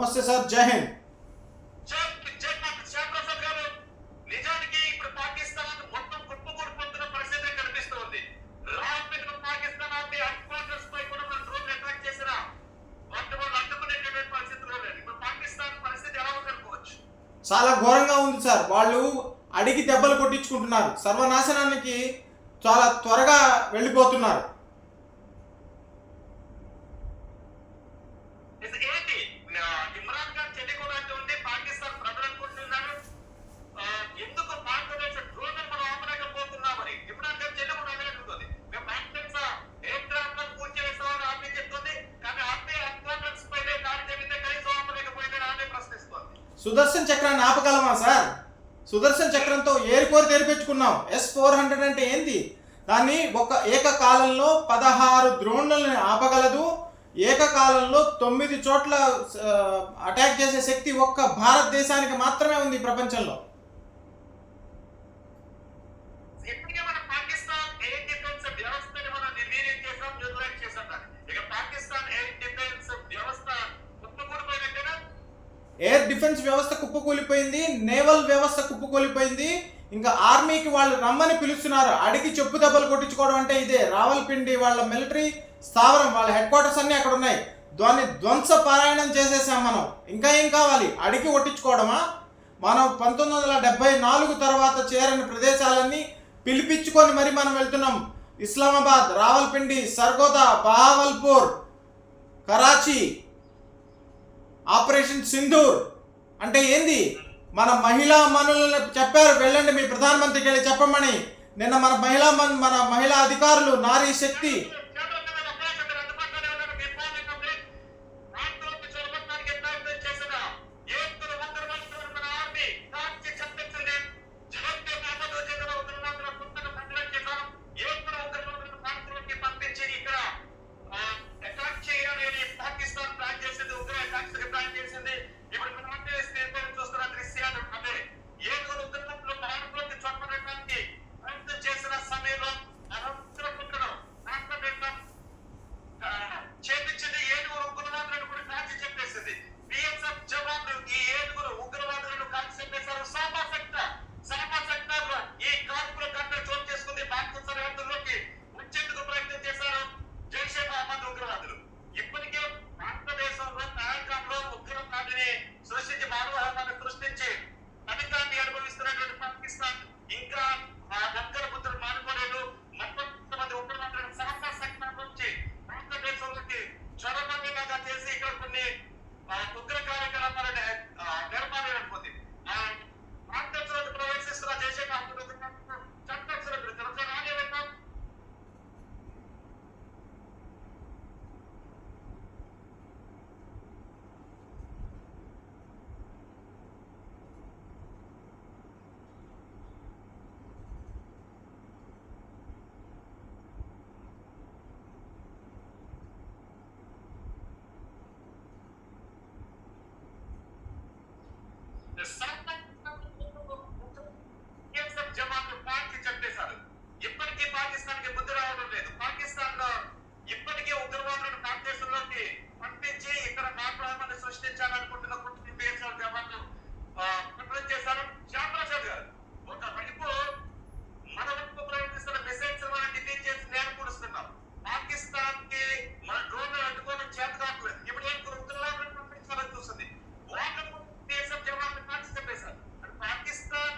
నమస్తే సార్, జై హింద్. నిజానికి ఇప్పుడు పాకిస్తాన్ మొత్తం కుప్పకూలిపోతున్న పరిస్థితి కనిపిస్తుంది. పాకిస్తాన్ హెడ్ క్వార్టర్స్ పై కూడా మన డ్రోన్ అటాక్ చేసిన వాళ్ళు అడ్డుకునేటువంటి పరిస్థితిలో లేదు. ఇప్పుడు పాకిస్తాన్ పరిస్థితి ఎలా ఉందనుకోవచ్చు? చాలా ఘోరంగా ఉంది సార్. వాళ్ళు అడిగి దెబ్బలు కొట్టించుకుంటున్నారు, సర్వనాశనానికి చాలా త్వరగా వెళ్ళిపోతున్నారు. ఏంటి ఇమ్రాన్ ఖాన్ చెల్లి కూడా అంటుంది పాకిస్తాన్ ప్రజలు అనుకుంటున్నారు ఎందుకు భారతదేశ డ్రోన్ మనం ఆపలేకపోతున్నామని. ఇమ్రాన్ ఖాన్ చెల్లి కూడా అదే అంటుంది. మేము భారతదేశ ఎయిర్ క్రాఫ్ట్ పూర్తి చేస్తామని ఆర్మీ చెప్తుంది, కానీ ఆర్మీ హెడ్ క్వార్టర్స్ పైనే దాడి జరిగితే కనీసం ఆపలేకపోయిందని ఆర్మీ ప్రశ్నిస్తుంది. సుదర్శన్ చక్రాన్ని ఆపగలమా సార్? సుదర్శన్ చక్రంతో ఏరుకోరి తెరిపించుకున్నాం. S-400 అంటే ఏంది? దాన్ని ఏకకాలంలో 16 డ్రోన్లను ఆపగలదు. ఏకకాలంలో 9 చోట్ల అటాక్ చేసే శక్తి ఒక్క భారతదేశానికి మాత్రమే ఉంది ప్రపంచంలో. ఇప్పటికే మన పాకిస్తాన్ ఎయిర్ డిఫెన్స్ వ్యవస్థని మనం నిర్వీర్యం చేసాం, న్యూట్రలైజ్ చేసాం. ఇక పాకిస్తాన్ ఎయిర్ డిఫెన్స్ వ్యవస్థ కుప్పకూలిపోయినట్టేనా? ఎయిర్ డిఫెన్స్ వ్యవస్థ కుప్పకూలిపోయింది, నేవల్ వ్యవస్థ కుప్పకూలిపోయింది. ఇంకా ఆర్మీకి వాళ్ళు రమ్మని పిలుస్తున్నారు. అడిగి చెప్పు దెబ్బలు కొట్టించుకోవడం అంటే ఇదే. రావల్పిండి వాళ్ళ మిలిటరీ స్థావరం, వాళ్ళ హెడ్ క్వార్టర్స్ అన్నీ అక్కడ ఉన్నాయి. దాన్ని ధ్వంస పారాయణం చేసేసాం మనం. ఇంకా ఏం కావాలి? అడిగి కొట్టించుకోవడమా? మనం 1974 తర్వాత చేరని ప్రదేశాలన్నీ పిలిపించుకొని మరి మనం వెళ్తున్నాం. ఇస్లామాబాద్, రావల్పిండి, సర్గోదా, బహావల్పూర్, కరాచీ, ఆపరేషన్ సింధూర్ అంటే ఏంది? మన మహిళా మనులను చెప్పారు, వెళ్ళండి మీ ప్రధానమంత్రికి వెళ్ళి చెప్పమని. నిన్న మన మహిళా అధికారులు, నారీ శక్తి జవాన్లు పార్టీ చెప్పేశారు. ఇప్పటికీ పాకిస్తాన్ కి బుద్ధి రావడం లేదు. పాకిస్తాన్ లో ఇప్పటికే ఉగ్రవాదులను భారతదేశంలోకి పంపించి ఇక్కడ నాట్రామాన్ని సృష్టించాలనుకుంటున్న BSF జవాన్లు కుట్ర చేశారు. శ్యామప్రసాద్ గారు, ఒక వైపు మన వైపు ప్రయత్నిస్తున్న మెసేజ్ డిఫీట్ చేసి నేను కూడుస్తున్నాం. పాకిస్తాన్ కి మన డ్రోన్ అడ్డుకోవడం చేత కావట్లేదు. ఇప్పుడు ఏం ఉగ్రవాదులను పంపించాలని చూస్తుంది. BSF జవాన్లు పార్టీ చెప్పేశారు. పాకిస్తాన్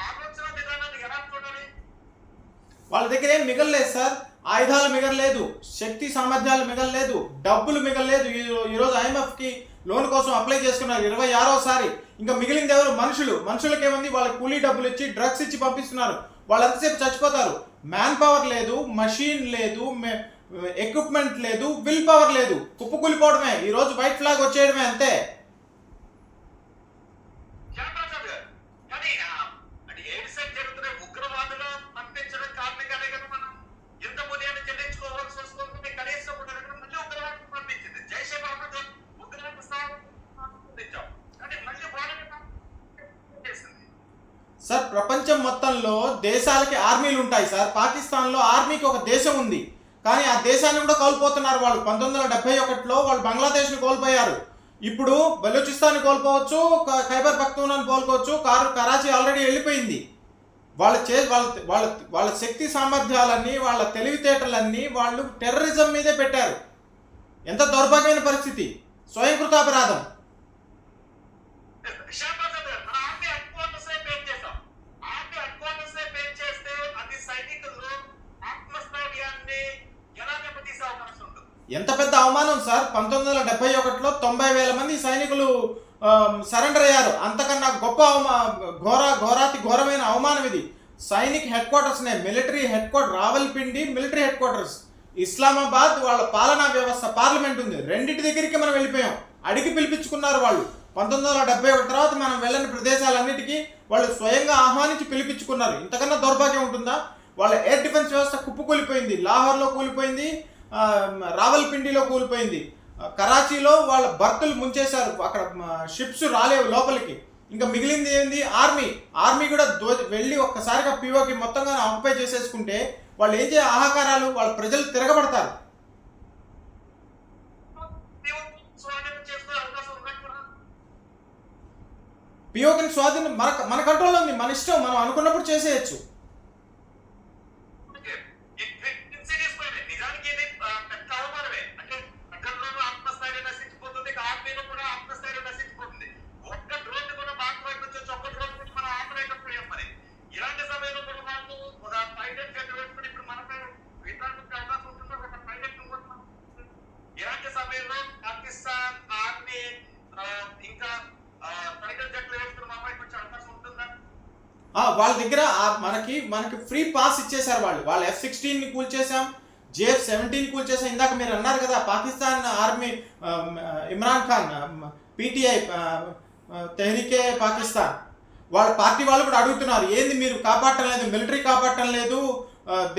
ఆలోచన విధానాన్ని ఎలా చూడాలి? వాళ్ళ దగ్గర ఏం మిగలలేదు సార్. ఆయుధాలు మిగలలేదు, శక్తి సామర్థ్యాలు మిగలలేదు, డబ్బులు మిగలలేదు. ఈరోజు IMFకి లోన్ కోసం అప్లై చేసుకున్నారు 26వ సారి. ఇంకా మిగిలింది ఎవరు? మనుషులకి ఏముంది? వాళ్ళకి కూలీ డబ్బులు ఇచ్చి డ్రగ్స్ ఇచ్చి పంపిస్తున్నారు. వాళ్ళు ఎంతసేపు చచ్చిపోతారు. మ్యాన్ పవర్ లేదు, మషీన్ లేదు, ఎక్విప్మెంట్ లేదు, విల్ పవర్ లేదు. కుప్పకూలిపోవడమే. ఈరోజు వైట్ ఫ్లాగ్ వచ్చేయడమే, అంతే. ఉగ్రవాదులు పంపించడం కారణంగానే కదా మనం ఎంత మూల్యాన్ని చెల్లించుకోవాల్సి వస్తుంది. కనీసం మళ్ళీ ఉగ్రవాదులు పంపించింది. జైషే మహమ్మద్ ఉగ్రవాద స్థానం కానీ మళ్ళీ వాళ్ళని చేసింది. సార్, ప్రపంచం మొత్తంలో దేశాలకి ఆర్మీలు ఉంటాయి సార్. పాకిస్తాన్లో ఆర్మీకి ఒక దేశం ఉంది, కానీ ఆ దేశాన్ని కూడా కోల్పోతున్నారు వాళ్ళు. 1971లో వాళ్ళు బంగ్లాదేశ్ని కోల్పోయారు. ఇప్పుడు బలూచిస్తాన్ కోల్పోవచ్చు, ఖైబర్ పఖ్తూన్ఖాని కోల్పోవచ్చు, కరాచీ ఆల్రెడీ వెళ్ళిపోయింది. వాళ్ళ శక్తి సామర్థ్యాలన్నీ, వాళ్ళ తెలివితేటలన్నీ వాళ్ళు టెర్రరిజం మీదే పెట్టారు. ఎంత దౌర్భాగ్యమైన పరిస్థితి, స్వయంకృతాపరాధం. శ్యామప్రసాద్ గారు, మన ఆర్మీ హెడ్ క్వార్టర్స్ పేజ్ చేసాం. ఆర్మీ హెడ్ క్వార్టర్స్ పేజ్ చేస్తే అది సైనికులు ఆత్మస్థైర్యాన్ని ఎలా దెబ్బతీసే అవకాశం ఉంటుంది? ఎంత పెద్ద అవమానం సార్. 1971లో 90,000 మంది సైనికులు సరెండర్ అయ్యారు. అంతకన్నా గొప్ప ఘోరాతి ఘోరమైన అవమానం ఇది. సైనిక్ హెడ్ క్వార్టర్స్నే, military headquarter Rawalpindi military headquarters, Islamabad వాళ్ళ పాలనా వ్యవస్థ, పార్లమెంట్ ఉంది, రెండింటి దగ్గరికి మనం వెళ్ళిపోయాం. అడిగి పిలిపించుకున్నారు వాళ్ళు. 1971 తర్వాత మనం వెళ్ళని ప్రదేశాలన్నిటికీ వాళ్ళు స్వయంగా ఆహ్వానించి పిలిపించుకున్నారు. ఇంతకన్నా దౌర్భాగ్యం ఉంటుందా? వాళ్ళ ఎయిర్ డిఫెన్స్ వ్యవస్థ కుప్పకూలిపోయింది. లాహోర్లో కూలిపోయింది, రావల్పిండిలో కూలిపోయింది, కరాచీలో వాళ్ళ బర్తులు ముంచేశారు. అక్కడ షిప్స్ రాలేవు లోపలికి. ఇంకా మిగిలింది ఏంది? ఆర్మీ కూడా వెళ్ళి ఒక్కసారిగా పిఓకి మొత్తంగా ఆక్యుపై చేసేసుకుంటే వాళ్ళు ఏం చేయ ఆహాకారాలు, వాళ్ళ ప్రజలు తిరగబడతారు. పిఓకిని స్వాధీనం మన కంట్రోల్లో ఉంది, మన ఇష్టం, మనం అనుకున్నప్పుడు చేసేయచ్చు. నిజానికి ఇది పెద్ద అవమానమే. అంటే ప్రజల్లోనూ ఆత్మస్థైర్యం నశించిపోతుంది, ఆర్మీలో కూడా ఆత్మస్థైర్యం నశించిపోతుంది. ఒక్క డ్రోన్ కూడా భారత వైపు నుంచి వచ్చి ఒక్క డ్రోన్ నుంచి మనం ఆపలేకపోయాం. మరి ఇలాంటి సమయంలో కూడా వాళ్ళు ఒక పైలట్ జెట్ వేసుకుని ఇప్పుడు మనపై యుద్ధానికి అవకాశం ఉంటుందో ఒక పైలట్ ఇలాంటి సమయంలో పాకిస్తాన్ ఆర్మీ ఇంకా పైలట్ జెట్లు వేసుకుని మన వైపు వచ్చే అవకాశం ఉంటుందా? వాళ్ళ దగ్గర మనకి ఫ్రీ పాస్ ఇచ్చేశారు. వాళ్ళ F-16ని కూల్చేశాం, JF-17 కూల్చేశాం. ఇందాక మీరు అన్నారు కదా, పాకిస్తాన్ ఆర్మీ, ఇమ్రాన్ ఖాన్, PTI తెహ్రీకే పాకిస్తాన్ వాళ్ళ పార్టీ వాళ్ళు కూడా అడుగుతున్నారు, ఏంది మీరు కాపాడటం లేదు, మిలిటరీ కాపాడటం లేదు,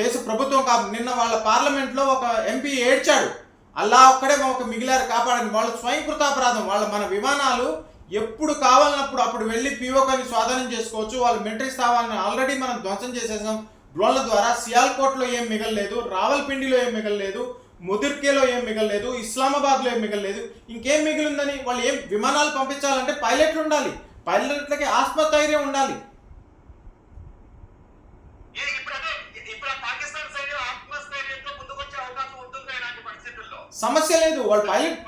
దేశ ప్రభుత్వం నిన్న వాళ్ళ పార్లమెంట్లో ఒక ఎంపీ ఏడ్చాడు, అల్లా ఒక్కడే ఒక మిగిలారు కాపాడని. వాళ్ళ స్వయంకృతాపరాధం. మన విమానాలు ఎప్పుడు కావాలన్నప్పుడు అప్పుడు వెళ్ళి పిఓకని స్వాధీనం చేసుకోవచ్చు. వాళ్ళ మిలిటరీ స్థావాలను ఆల్రెడీ మనం ధ్వంసం చేసేసాం డ్రోన్ల ద్వారా. సియాల్కోట్లో ఏం మిగలలేదు, రావల్పిండిలో ఏం మిగలలేదు, ముదిర్కేలో ఏం మిగలలేదు, ఇస్లామాబాద్లో ఏం మిగలలేదు. ఇంకేం మిగిలిందని? వాళ్ళు ఏం విమానాలు పంపించాలంటే పైలట్లు ఉండాలి, పైలట్లకి ఆత్మస్థైర్యం ఉండాలి. సమస్య లేదు, వాళ్ళు పైలట్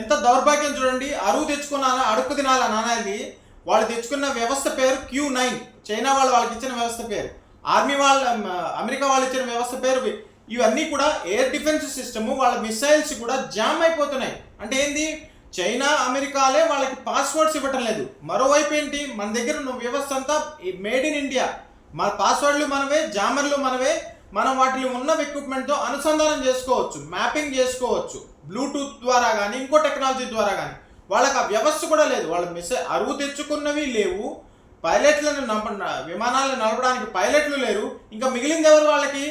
ఎంత దౌర్భాగ్యం చూడండి. అరువు తెచ్చుకున్నాను, అడుక్కు తినాల నానాది. వాళ్ళు తెచ్చుకున్న వ్యవస్థ పేరు Q9, చైనా వాళ్ళకి ఇచ్చిన వ్యవస్థ పేరు. అమెరికా వాళ్ళు ఇచ్చిన వ్యవస్థ పేరు. ఇవన్నీ కూడా ఎయిర్ డిఫెన్స్ సిస్టము, వాళ్ళ మిసైల్స్ కూడా జామ్ అయిపోతున్నాయి. అంటే ఏంది? చైనా అమెరికాలే వాళ్ళకి పాస్వర్డ్స్ ఇవ్వటం లేదు. మరోవైపు ఏంటి, మన దగ్గర ఉన్న వ్యవస్థ అంతా మేడ్ ఇన్ ఇండియా. మన పాస్వర్డ్లు మనవే, జామర్లు మనవే. మనం వాటిలో ఉన్న ఎక్విప్మెంట్తో అనుసంధానం చేసుకోవచ్చు, మ్యాపింగ్ చేసుకోవచ్చు, బ్లూటూత్ ద్వారా కానీ ఇంకో టెక్నాలజీ ద్వారా కానీ. వాళ్ళకి ఆ వ్యవస్థ కూడా లేదు. వాళ్ళ అరువు తెచ్చుకున్నవి లేవు, పైలట్లను విమానాలను నడపడానికి పైలట్లు లేరు. ఇంకా మిగిలింది ఎవరు? వాళ్ళకి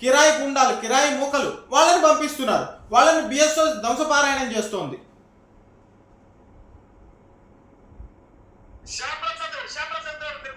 కిరాయికి ఉండాలి, కిరాయి మూకలు. వాళ్ళని పంపిస్తున్నారు, వాళ్ళని BSO ధ్వంసపారాయణం చేస్తోంది. శ్యామప్రసాద్ గారు మీరు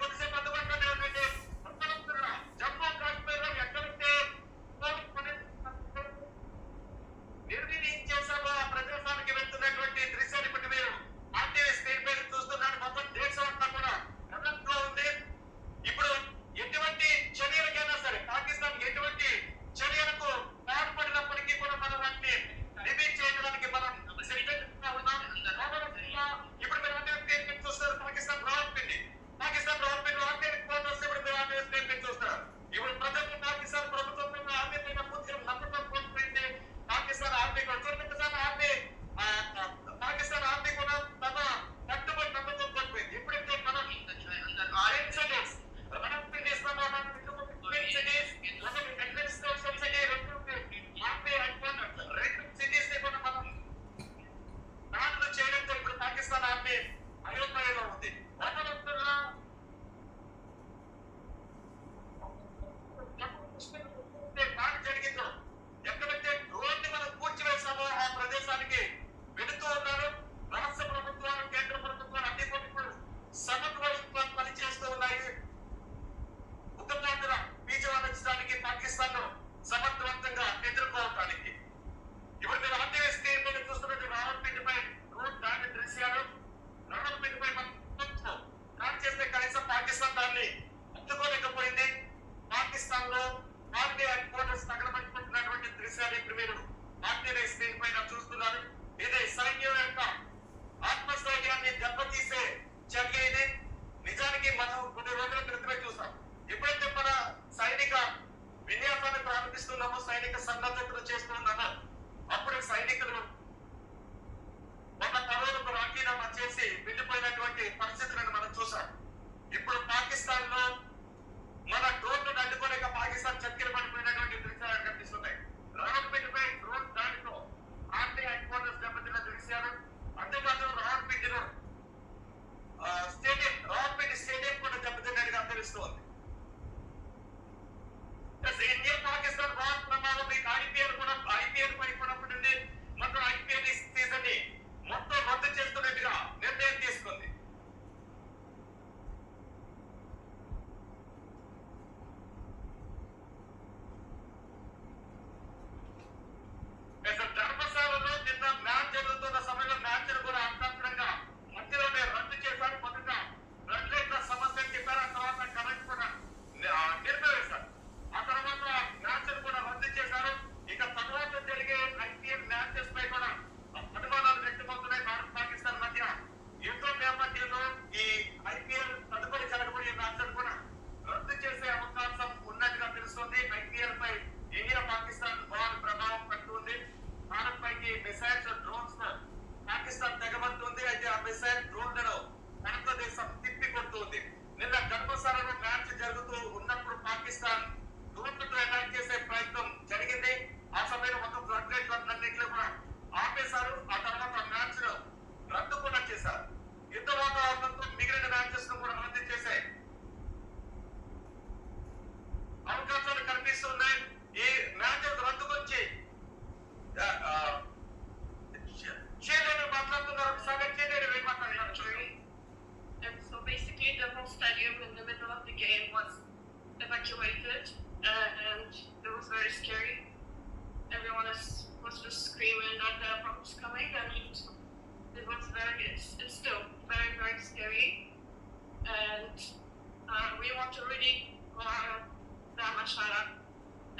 ఆర్మీ అయోమయంలో ఉంది. వాతావరణంలో దాడి జరిగిందో, ఎక్కడైతే డ్రోన్ ని మనం కూర్చివేశామో ఆ ప్రదేశానికి వెళుతూ ఉన్నారు. రాష్ట్ర ప్రభుత్వాలు, కేంద్ర ప్రభుత్వాలు అన్ని కూడా సమన్వయంతో పనిచేస్తూ ఉన్నాయి. ఉగ్రవాదుల బీజం అందించడానికి, పాకిస్తాన్ ను సమర్థవంతంగా ఎదుర్కోవడానికి. ఇప్పుడు మీరు ఆర్టీవీ స్క్రీన్ మీద చూస్తున్నట్టు రావల్పిండిపై డ్రోన్ దాడి దృశ్యాలు. రావల్పిండిపై దాడి చేస్తే కనీసం పాకిస్తాన్ దాన్ని అడ్డుకోలేకపోయింది. పాకిస్తాన్ లో ఆర్మీ హెడ్ క్వార్టర్స్ తగలబెట్టుకుంటున్నటువంటి దృశ్యాలు ఇప్పుడు మీరు ఆర్టీవీ స్క్రీన్ పైన చూస్తున్నారు. ఇది సైన్యం యొక్క ఆత్మస్థైర్యాన్ని దెబ్బతీసే చర్య ఇది. నిజానికి మనం కొన్ని రోజుల క్రితమే చూసాం. ఎప్పుడైతే మన సైనిక విన్యాసాన్ని ప్రారంభిస్తున్నామో, సైనిక సన్నద్ధతలు చేస్తున్నామో, అప్పుడు సైనికులు ఒక పదవులకు రాజీనామా చేసి వెళ్ళిపోయినటువంటి పరిస్థితులను మనం చూసాం. ఇప్పుడు పాకిస్తాన్ లో మన డ్రోన్ అడ్డుకోలేక పాకిస్తాన్ చక్కెర పడిపోయినటువంటి దృశ్యాలు కనిపిస్తున్నాయి. రావల్పిండిపై డ్రోన్ దాడితో ఆర్మీ హెడ్ క్వార్టర్స్ దెబ్బతిన్న దృశ్యాలు. అంతేకాదు రావల్పిండిలో రావల్పిండి స్టేడియం కూడా దెబ్బతిన్నట్టుగా తెలుస్తోంది. ఇండియా పాకిస్తాన్ వార్ ప్రభావం మీకు ఐపీఎల్ అయిపోయినప్పటి నుండి మొత్తం ఐపీఎల్ సీజన్ ని మొత్తం రద్దు చేస్తున్నట్టుగా నిర్ణయం తీసుకుంది. ధర్మశాలలో నిన్న మ్యాచ్ జరుగుతున్న సమయంలో మ్యాచ్ కూడా అర్థాంతరంగా మధ్యలోనే రద్దు చేశారు. మొదట రెడ్ లైట్ల సమస్య చెప్పారు. ఆ తర్వాత కరెంట్ కూడా నిర్ణయిస్తారు. ఆ తర్వాత మ్యాచ్ కూడా రద్దు చేశారు. ఇక తర్వాత జరిగే ఐపీఎల్ మ్యాచెస్ పై కూడా అనుమానాలు వ్యక్తమవుతున్నాయి. భారత్ పాకిస్తాన్ మధ్య యుద్ధం నేపథ్యంలో ఈ ఐపీఎల్ తదుపరి జరగబోయే మ్యాచ్ కూడా రద్దు చేసే అవకాశం ఉన్నట్టుగా తెలుస్తుంది. ఐపీఎల్ పై ఇండియా పాకిస్తాన్ వార్ ప్రభావం పడుతుంది. భారత్ పైకి మిసైల్స్, డ్రోన్స్ పాకిస్తాన్ తెగబడుతుంది. అయితే ఆ మిసైల్ డ్రోన్లను భారతదేశం తిప్పి కొడుతుంది. నిన్న ధర్మశాలలో మ్యాచ్ జరుగుతూ ఉన్నప్పుడు పాకిస్తాన్ డ్రోన్లతో అటాక్ చేసే ప్రయత్నం జరిగింది. ఆ సమయంలో మొత్తం ఫ్లడ్ లైట్లన్నింటినీ కూడా ఆపేశారు. ఆ తర్వాత మ్యాచ్ ను రద్దు కూడా చేశారు. యుద్ధ వాతావరణంతో మిగిలిన మ్యాచెస్ ను కూడా రద్దు చేసే అవకాశాలు కనిపిస్తున్నాయి. ఈ మ్యాచ్ రద్దు గురించి మాట్లాడుతున్నారు. ఒకసారి ఏం మాట్లాడుతున్నారు? So basically the whole stadium in the middle of the game was evacuated and it was very scary. Everyone was just screaming that the bomb was coming and it was it's still very, very scary. And we want to really go out of Dharmshala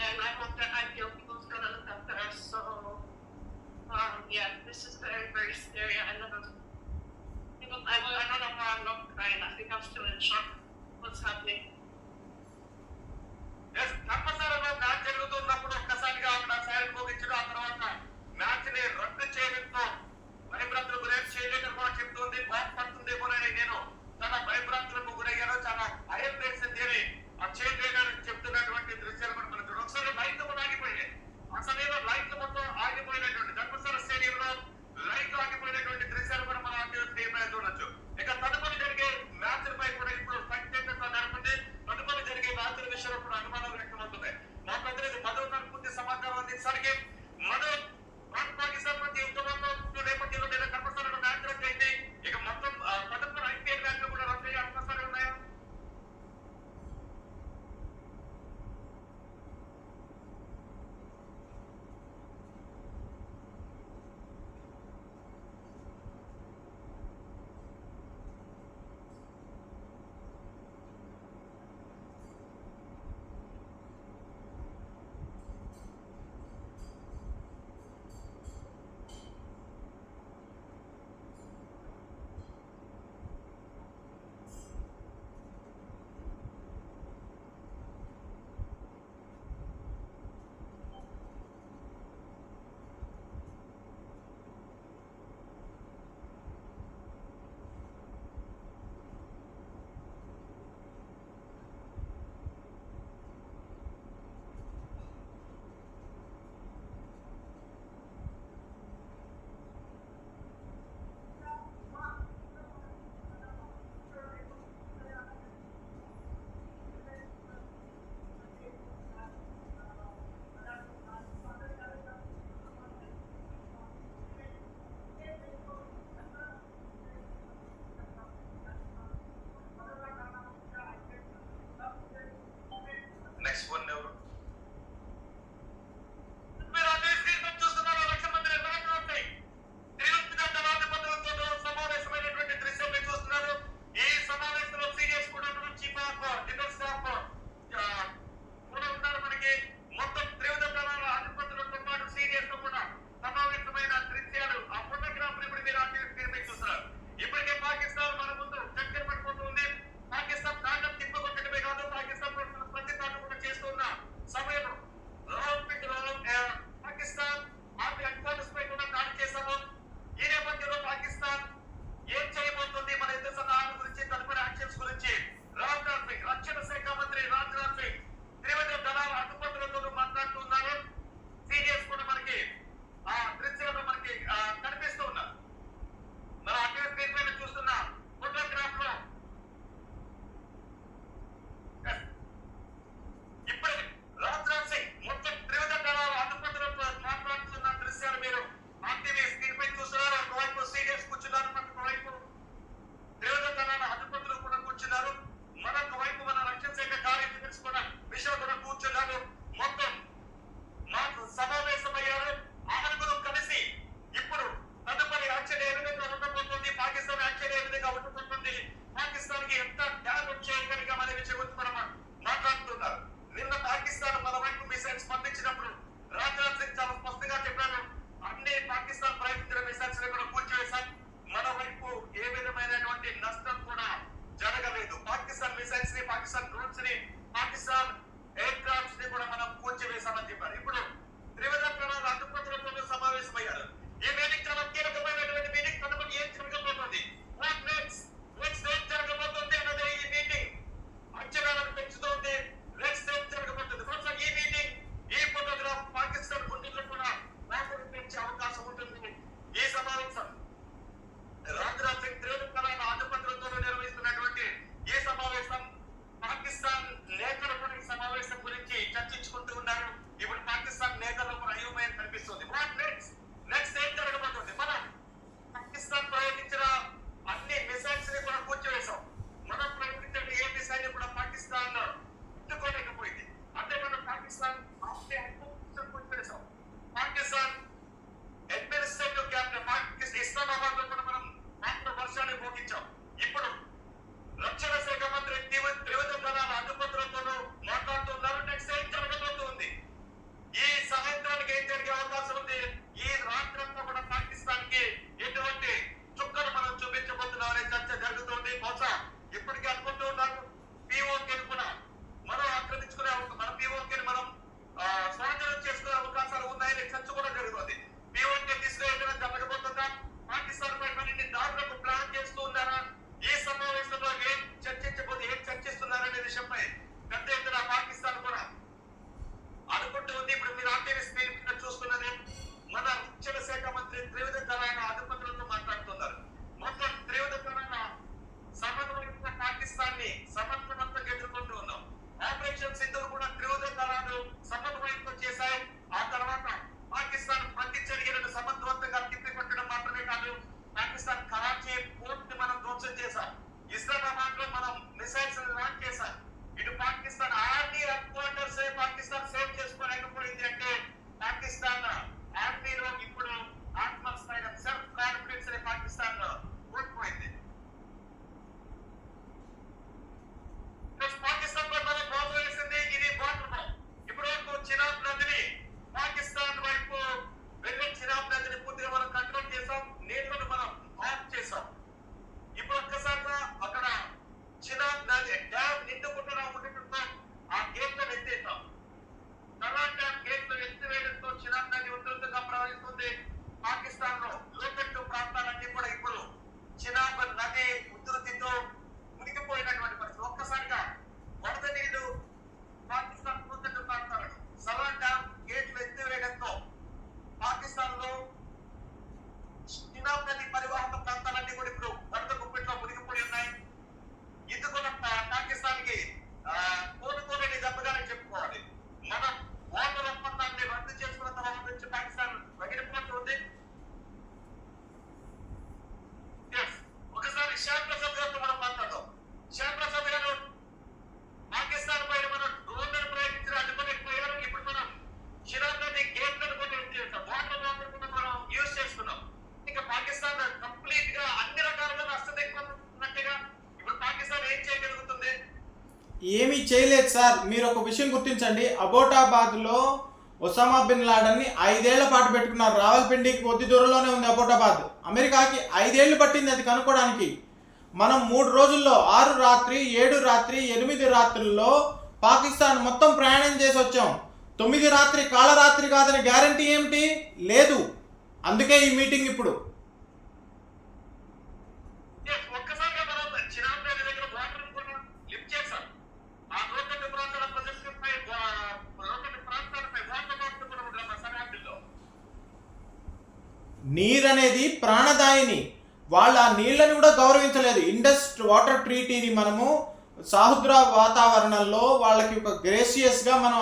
and I hope that IPL people is going to look after us. So yeah, this is very, very scary. I don't know why I'm not crying. I think I'm still in shock. What's happening? ధర్మశాలలో match జరుగుతున్నప్పుడు ఒక్కసారిగా అక్కడ silent మోగించడం, ఆ తర్వాత match ని రద్దు చేయడంతో భయభ్రాంతులకు గురై చేయలేదని కూడా చెప్తుంది. బాధపడుతుందేమోనని నేను చాలా భయభ్రాంతులకు గురయ్యాను, చాలా భయం వేసింది అని ఆ చేయలేదని చెప్తున్నటువంటి దృశ్యాలు కూడా మనం చూడాలి. ఒకసారి లైట్లు కూడా ఆగిపోయాయి. ఆ సమయంలో లైట్లు మొత్తం ఆగిపోయినటువంటి ధర్మశాల స్టేడియంలో లైట్లు ఆగిపోయినటువంటి దృశ్యాలు కూడా మనం చూడొచ్చు. ఇక తదుపరి జరిగే మ్యాచ్ పై కూడా ఇప్పుడు ఏమీ చేయలేదు సార్. మీరు ఒక విషయం గుర్తించండి, అబోటాబాద్లో ఒసామా బిన్ లాడన్ని 5 ఏళ్ల పాటు పెట్టుకున్నారు. రావల్పిండికి కొద్ది దూరంలోనే ఉంది అబోటాబాద్. అమెరికాకి 5 ఏళ్ళు పట్టింది అది కనుక్కోవడానికి. మనం 3 రోజుల్లో 6 రాత్రి 7 రాత్రి 8 రాత్రుల్లో పాకిస్తాన్ మొత్తం ప్రయాణం చేసి వచ్చాం. 9 రాత్రి కాళరాత్రి కాదని గ్యారంటీ ఏమిటి? లేదు. అందుకే ఈ మీటింగ్ ఇప్పుడు. ఒక్కసారిగా మనం చిరాపేట దగ్గర వాటర్ కూడా లిఫ్ట్ చేశాం. ఆ లోకల్ ప్రాంతాల ప్రజలపై లోకల్ ప్రాంతాలపై వాటర్ కూడా ఉంటాం మా సరిహద్దుల్లో. నీరు అనేది ప్రాణదాయిని. వాళ్ళు ఆ నీళ్ళని కూడా గౌరవించలేదు. ఇండస్ వాటర్ ట్రీటీని మనము సముద్ర వాతావరణంలో వాళ్ళకి ఒక గ్రేషియస్గా మనం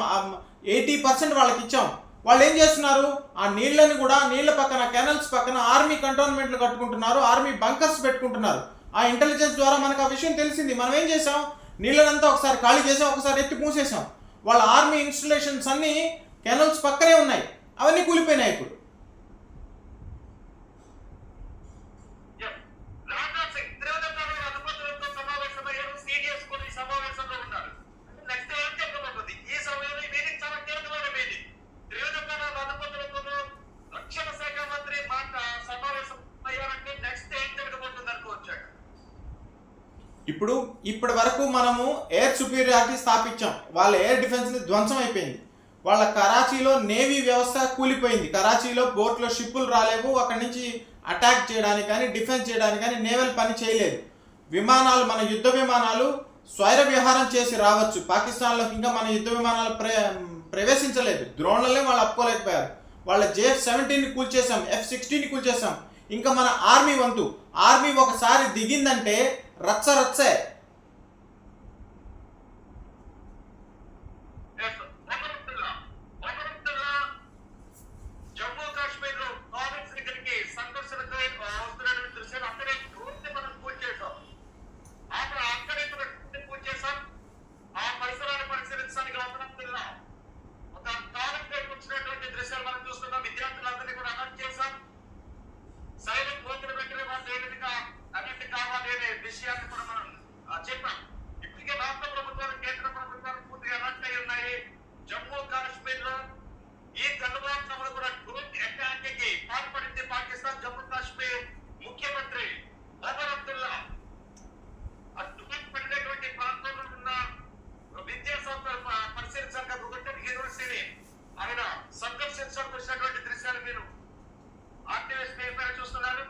80% వాళ్ళకి ఇచ్చాం. వాళ్ళు ఏం చేస్తున్నారు? ఆ నీళ్ళని కూడా నీళ్ళ పక్కన కెనల్స్ పక్కన ఆర్మీ కంటోన్మెంట్లు కట్టుకుంటున్నారు, ఆర్మీ బంకర్స్ పెట్టుకుంటున్నారు. ఆ ఇంటెలిజెన్స్ ద్వారా మనకు ఆ విషయం తెలిసింది. మనం ఏం చేసాం? నీళ్ళనంతా ఒకసారి ఖాళీ చేసాం, ఒకసారి ఎత్తి మూసేసాం. వాళ్ళ ఆర్మీ ఇన్స్టలేషన్స్ అన్నీ కెనల్స్ పక్కనే ఉన్నాయి, అవన్నీ కూలిపోయినాయి ఇప్పుడు. రాజ్నాథ్ సింగ్ త్రివిధ అధిపతులతో సమావేశమయ్యారు. సీడీఎస్ కూడా ఈ సమావేశంలో ఉన్నారు. నెక్స్ట్ ఏం చెప్పబోతుంది? ఈ సమయంలో ఈ మీటింగ్ చాలా కీలకమైన మీటింగ్. త్రివిధ అధిపతులతో రక్షణ శాఖ మంత్రి సమావేశం అయ్యారంటే నెక్స్ట్ ఏం జరగబోతుంది అనుకోవచ్చాడు. ఇప్పటి వరకు మనము ఎయిర్ సుపీరియారిటీ స్థాపించాం. వాళ్ళ ఎయిర్ డిఫెన్స్ని ధ్వంసం అయిపోయింది. వాళ్ళ కరాచీలో నేవీ వ్యవస్థ కూలిపోయింది. కరాచీలో బోట్లో షిప్పులు రాలేవు. అక్కడి నుంచి అటాక్ చేయడానికి కానీ డిఫెన్స్ చేయడానికి కానీ నేవల్ పని చేయలేదు. విమానాలు, మన యుద్ధ విమానాలు స్వైర విహారం చేసి రావచ్చు. పాకిస్తాన్లోకి ఇంకా మన యుద్ధ విమానాలు ప్రవేశించలేదు. ద్రోణులనే వాళ్ళు అప్పుకోలేకపోయారు. వాళ్ళ JF-17ని కూల్చేసాం, F-16ని కూల్చేసాం. ఇంకా మన ఆర్మీ వంతు. ఆర్మీ ఒకసారి దిగిందంటే రచ్చే. జమ్మూ కాశ్మీర్ లో ప్రావిన్స్ దగ్గరికి సందర్శనకు వస్తున్నటువంటి దృశ్యాలు అక్కడే పూర్తి మనం పూర్తి చేసాం. అక్కడే పూర్తి చేసాం. ఆ పరిసరాన్ని పరిశీలించడానికి వెళ్తున్నాం. ఒక కాలం వచ్చినటువంటి దృశ్యాలు మనం చూస్తున్నాం. విద్యార్థులందరినీ కూడా అలర్ట్ చేశాం. సైలెంట్ పోతున్న వెంటనే వాళ్ళు ఏ విధంగా అన్నింటి కావాలి అనే విషయాన్ని కూడా మనం చెప్పాం. ఇప్పటికే రాష్ట్ర ప్రభుత్వాలు కేంద్ర ప్రభుత్వాలు పూర్తిగా అలర్ట్ అయి ఉన్నాయి. జమ్మూ కాశ్మీర్ లో ఈ గల్వాన్ కూడా డ్రోన్ అటాక్ కి పాల్పడింది పాకిస్తాన్. జమ్మూ కాశ్మీర్ ముఖ్యమంత్రి ఒమర్ అబ్దుల్లా డ్రోన్ పడినటువంటి ప్రాంతంలో ఉన్న విద్యా సంస్థలు పరిశీలించాక గుజరాత్ యూనివర్సిటీని ఆయన సందర్శించడానికి వచ్చినటువంటి దృశ్యాలు మీరు ఆర్టీవీ పేపర్ చూస్తున్నారు.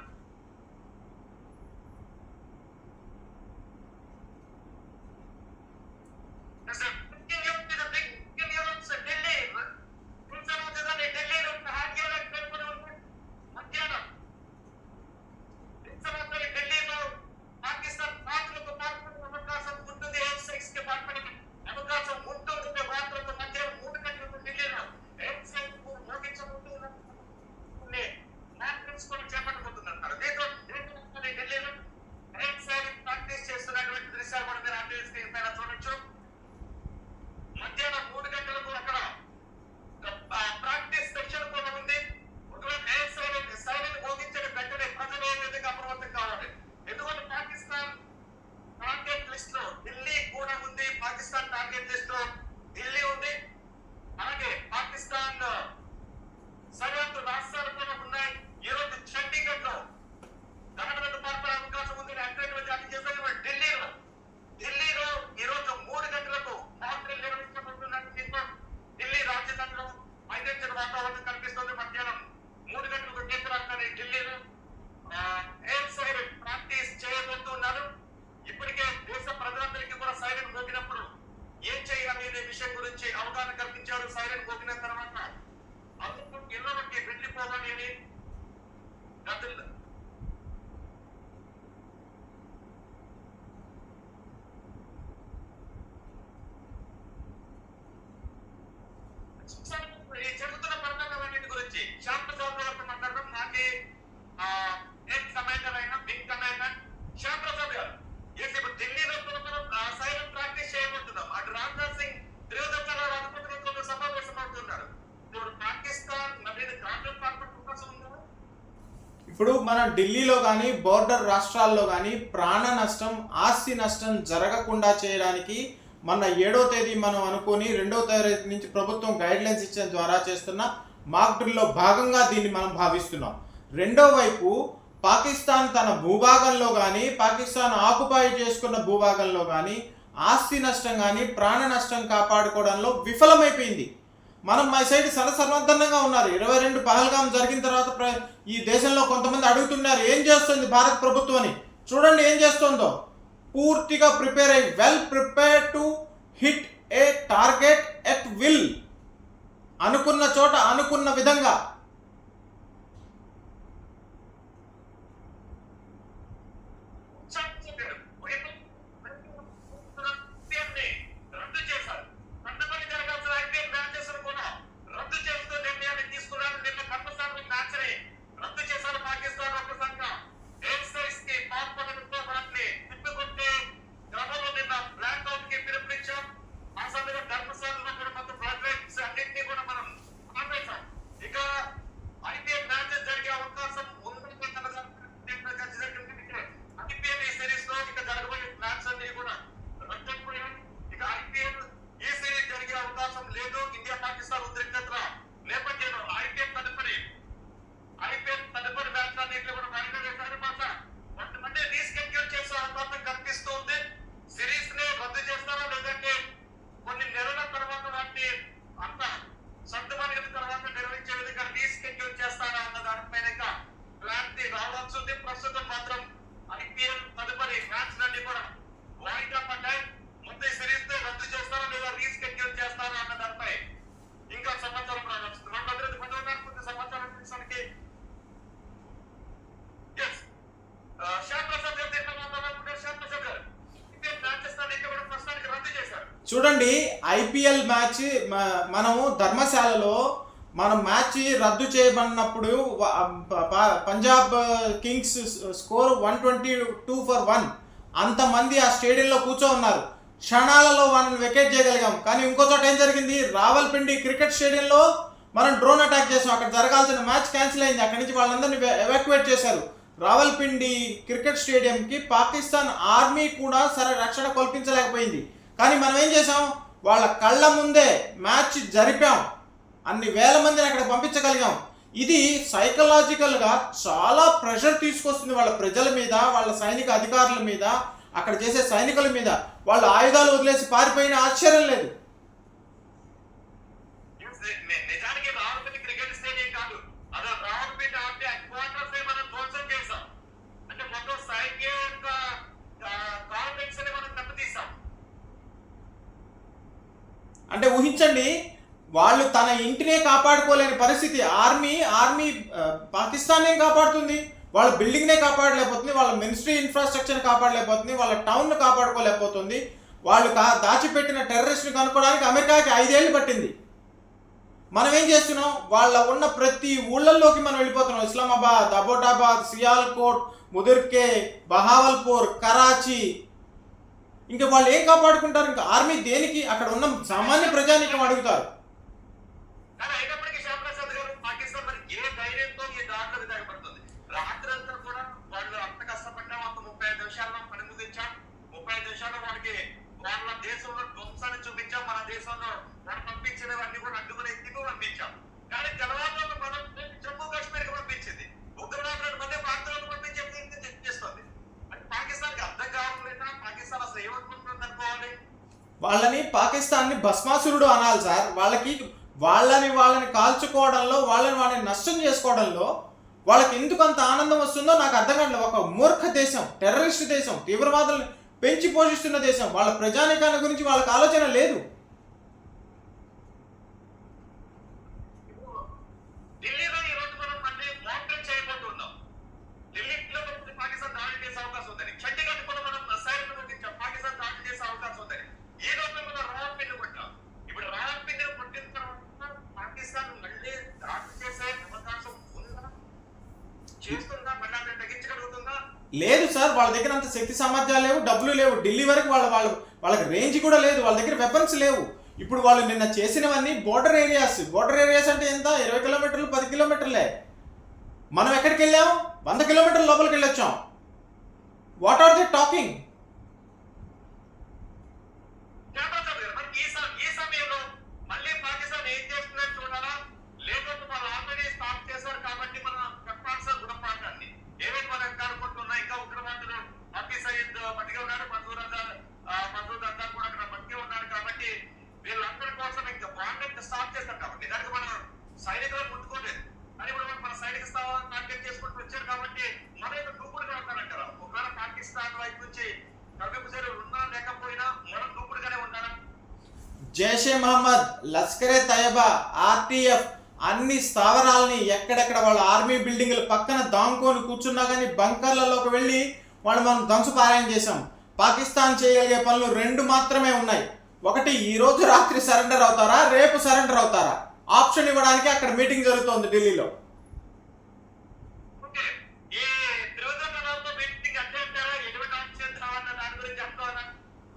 జరుగుతున్న పరిణామాలన్నిటి గురించి శాంత సౌకర్యాలతో మాట్లాడడం నాకే ఎక్స్ కమాండర్ అయిన బిగ్ కమాండర్ శాంత సౌకర్యాలు ఇప్పుడు ఢిల్లీలో మనం సైలెంట్ ప్రాక్టీస్ చేయబోతున్నాం. అటు రాజ్నాథ్ సింగ్ త్రివిధ అధిపతులతో సమావేశం అవుతున్నారు. ఇప్పుడు పాకిస్తాన్ మళ్ళీ కాంగ్రెస్ పార్టీ అవకాశం ఉందా? ఇప్పుడు మన ఢిల్లీలో కానీ బోర్డర్ రాష్ట్రాల్లో కానీ ప్రాణ నష్టం, ఆస్తి నష్టం జరగకుండా చేయడానికి మొన్న 7వ తేదీ మనం అనుకొని 2వ తేదీ నుంచి ప్రభుత్వం గైడ్లైన్స్ ఇచ్చిన ద్వారా చేస్తున్న మాక్ డ్రిల్లో భాగంగా దీన్ని మనం భావిస్తున్నాం. రెండో వైపు పాకిస్తాన్ తన భూభాగంలో కానీ పాకిస్తాన్ ఆక్యుపై చేసుకున్న భూభాగంలో కానీ ఆస్తి నష్టం కానీ ప్రాణ నష్టం కాపాడుకోవడంలో విఫలమైపోయింది. మనం మా సైడ్ సర్వసర్వధనంగా ఉన్నారు. 22 పహల్గాం జరిగిన తర్వాత ఈ దేశంలో కొంతమంది అడుగుతున్నారు ఏం చేస్తుంది భారత ప్రభుత్వం అని. చూడండి ఏం చేస్తుందో. పూర్తిగా ప్రిపేర్ అయ్యి well prepare to hit A target at will, అనుకున్న చోట అనుకున్న విధంగా. రద్దు చేశారు. కండపల్లి జరగాల్సిన ఐపీఎల్ మ్యాచెస్ కూడా రద్దు చేస్తూ నిర్ణయాన్ని తీసుకున్నారు. నిన్న కర్మసారి మ్యాచ్ ని రద్దు చేశారు పాకిస్తాన్ ఒక సంఘం. ఎక్సైజ్ కి పాల్పడడంతో వాటిని తిప్పుకుంటే క్రమంలో నిన్న బ్లాక్ అవుట్ కి పిలుపునిచ్చాం. ఆ సమయంలో ధర్మశాలలో కూడా మొత్తం బ్లడ్ రైట్స్ అన్నింటినీ కూడా మనం ఆపేశాం. ఇక ఐపీఎల్ మ్యాచెస్ జరిగే అవకాశం ఉందని ఐపీఎల్ ఈ సిరీస్ లో ఇక జరగబోయే మ్యాచ్ అన్ని కూడా రద్దయిపోయాయి. ఇక ఐపీఎల్ ఈ సిరీస్ జరిగే అవకాశం లేదు. ఇండియా పాకిస్తాన్ ఉద్రిక్తత నేపథ్యంలో ఐపీఎల్ తదుపరి మ్యాచ్ అన్నింటిలో కూడా వాయిదా వేశారు. కొంతమంది రీస్కెడ్యూల్ చేసే అవకాశం కనిపిస్తుంది. సిరీస్ ని రద్దు చేస్తారా లేదంటే కొన్ని నెలల తర్వాత వాటిని అంత సర్దుమణిగిన తర్వాత నిర్వహించే విధంగా రీస్కెడ్యూల్ చేస్తారా అన్న దానిపైన క్లారిటీ రావాల్సింది. ప్రస్తుతం మాత్రం ఐపీఎల్ తదుపరి మ్యాచ్లన్నీ కూడా వాయిదా పడ్డాయి. ముందు ఈ సిరీస్ ని రద్దు చేస్తారా లేదా రీస్కెడ్యూల్ చేస్తారా అన్న దానిపై ఇంకా సమాచారం రావాల్సింది. మన భద్రత పదవి కొంత సమాచారం తీసుకోవడానికి శ్యామప్రసాద్ గారు శ్యామప్రసాద్ గారు ఐపీఎల్ మ్యాచెస్ అన్ని కూడా ప్రస్తుతానికి రద్దు చేశారు. చూడండి ఐపీఎల్ మ్యాచ్ మనము ధర్మశాలలో మనం మ్యాచ్ రద్దు చేయబడినప్పుడు పంజాబ్ కింగ్స్ స్కోర్ 122-1 అంతమంది ఆ స్టేడియంలో కూర్చో ఉన్నారు. క్షణాలలో వాళ్ళని వెకేట్ చేయగలిగాం. కానీ ఇంకో చోట ఏం జరిగింది, రావల్పిండి క్రికెట్ స్టేడియంలో మనం డ్రోన్ అటాక్ చేసాం. అక్కడ జరగాల్సిన మ్యాచ్ క్యాన్సిల్ అయింది. అక్కడి నుంచి వాళ్ళందరినీ ఎవాక్యువేట్ చేశారు. రావల్పిండి క్రికెట్ స్టేడియంకి పాకిస్తాన్ ఆర్మీ కూడా రక్షణ కల్పించలేకపోయింది. కానీ మనం ఏం చేసాం, వాళ్ళ కళ్ళ ముందే మ్యాచ్ జరిపాం. అన్ని వేల మందిని అక్కడ పంపించగలిగాం. ఇది సైకలాజికల్గా చాలా ప్రెషర్ తీసుకొస్తుంది వాళ్ళ ప్రజల మీద, వాళ్ళ సైనిక అధికారుల మీద, అక్కడ చేసే సైనికుల మీద. వాళ్ళు ఆయుధాలు వదిలేసి పారిపోయిన ఆశ్చర్యం లేదు. నిజానికి రావల్పిండి క్రికెట్ స్టేడియం కాదు, అదే రావల్పిండి ఆర్మీ హెడ్ క్వార్టర్స్ మనం ధ్వంసం చేశాం. అంటే మొత్తం సైన్య కాంప్లెక్స్ ని మనం దెబ్బతీసాం. అంటే ఊహించండి, వాళ్ళు తన ఇంటినే కాపాడుకోలేని పరిస్థితి. ఆర్మీ పాకిస్తాన్నే కాపాడుతుంది, వాళ్ళ బిల్డింగ్నే కాపాడలేకపోతుంది, వాళ్ళ మినిస్ట్రీ ఇన్ఫ్రాస్ట్రక్చర్ని కాపాడలేకపోతుంది, వాళ్ళ టౌన్ను కాపాడుకోలేకపోతుంది. వాళ్ళు దాచిపెట్టిన టెర్రరిస్ట్ని కనుక్కోవడానికి అమెరికాకి 5 ఏళ్ళు పట్టింది. మనం ఏం చేస్తున్నాం, వాళ్ళ ఉన్న ప్రతి ఊళ్ళల్లోకి మనం వెళ్ళిపోతున్నాం. ఇస్లామాబాద్, అబోటాబాద్, సియాల్కోట్, ముదిర్కే, బహావల్పూర్, కరాచీ. ఇంకా వాళ్ళు ఏం కాపాడుకుంటారు? ఇంకా ఆర్మీ దేనికి? అక్కడ ఉన్న సామాన్య ప్రజానీకం అడుగుతారు. కానీ అయినప్పటికీ శ్యామప్రసాద్ గారు పాకిస్తాన్ మరి ఏ ధైర్యంతో ఈ దాడులకు తెగబడుతుంది? రాత్రంతా కూడా వాళ్ళు అంత కష్టపడ్డాం, అంత 35 నిమిషాల్లో పని ముగించాం. 35 నిమిషాల్లో వాడికి వాళ్ళ దేశంలో ధ్వంసాన్ని చూపించాం. మన దేశంలో మనం పంపించినవన్నీ కూడా అడ్డుకునే స్థితికి పంపించాం. కానీ తెల్లవారులో మనం జమ్మూ కాశ్మీర్కి పంపించింది, ఉగ్రవాదులను మధ్య ప్రాంతాలకు పంపించే చేస్తుంది. అంటే పాకిస్తాన్కి అర్థం కావట్లేదా? పాకిస్తాన్ అసలు ఏమనుకుంటుంది అనుకోవాలి? వాళ్ళని పాకిస్తాన్ని భస్మాసురుడు అనాలి సార్. వాళ్ళని కాల్చుకోవడంలో, వాళ్ళని నష్టం చేసుకోవడంలో వాళ్ళకి ఎందుకు అంత ఆనందం వస్తుందో నాకు అర్థం కావట్లేదు. ఒక మూర్ఖ దేశం, టెర్రరిస్ట్ దేశం, తీవ్రవాదులను పెంచి పోషిస్తున్న దేశం. వాళ్ళ ప్రజానీకాల గురించి వాళ్ళకి ఆలోచన లేదు. ఢిల్లీలో ఈ రోజు మనం మళ్ళీ మానిటర్ చేయబోతున్నాం. ఢిల్లీలో పాకిస్తాన్ దాడి చేసే అవకాశం ఉందని, చండీగఢ్ కూడా మనం సైన్యం పంపించాం, పాకిస్తాన్ దాడి చేసే అవకాశం ఉందని. ఈ రోజు మనం రావల్పిండి కొట్టాం. ఇప్పుడు రావల్పిండి కొట్టిన తర్వాత పాకిస్తాన్ మళ్ళీ దాడి చేసే అవకాశం ఉందా? చేస్తుందా? మళ్ళీ అంటే తగ్గించగలుగుతుందా? లేదు సార్, వాళ్ళ దగ్గర అంత శక్తి సామర్థ్యాలు లేవు, డబ్బులు లేవు. ఢిల్లీ వరకు వాళ్ళకి రేంజ్ కూడా లేదు, వాళ్ళ దగ్గర వెపన్స్ లేవు. ఇప్పుడు వాళ్ళు నిన్న చేసినవన్నీ బోర్డర్ ఏరియాస్ అంటే ఎంత? 20 కిలోమీటర్లు, 10 కిలోమీటర్లే. మనం ఎక్కడికి వెళ్ళాం? 100 కిలోమీటర్ల లోపలికి వెళ్ళొచ్చాం. What are they talking? మట్టిగా ఉన్నాడు, మసూద్ అంతా కూడా అక్కడ మట్టిగా ఉన్నాడు. కాబట్టి వీళ్ళందరి కోసం ఇంకా వార్నెట్ స్టార్ట్ చేస్తారు. కాబట్టి దానికి మనం సైనికులను ముట్టుకోలేదు అని కూడా మన సైనిక స్థావరాలను టార్గెట్ చేసుకుంటూ వచ్చారు. కాబట్టి మన యొక్క దూకుడుగా ఉంటారంటారా? ఒకవేళ పాకిస్తాన్ వైపు నుంచి తగ్గింపు చర్యలు ఉన్నా లేకపోయినా మనం దూకుడుగానే ఉంటారా? జైషే మహమ్మద్, లష్కరే తయబా, ఆర్టీఎఫ్ అన్ని స్థావరాలని ఎక్కడెక్కడ వాళ్ళ ఆర్మీ బిల్డింగ్ల పక్కన దాంకొని కూర్చున్నా కానీ బంకర్లలోకి వెళ్ళి వాళ్ళు మనం ధ్వంసపారాయణ చేశాం. పాకిస్తాన్ చేయగలిగే పనులు 2 మాత్రమే ఉన్నాయి. ఒకటి, ఈ రోజు రాత్రి సరెండర్ అవుతారా, రేపు సరెండర్ అవుతారా, ఆప్షన్ ఇవ్వడానికి అక్కడ మీటింగ్ జరుగుతోంది ఢిల్లీలో.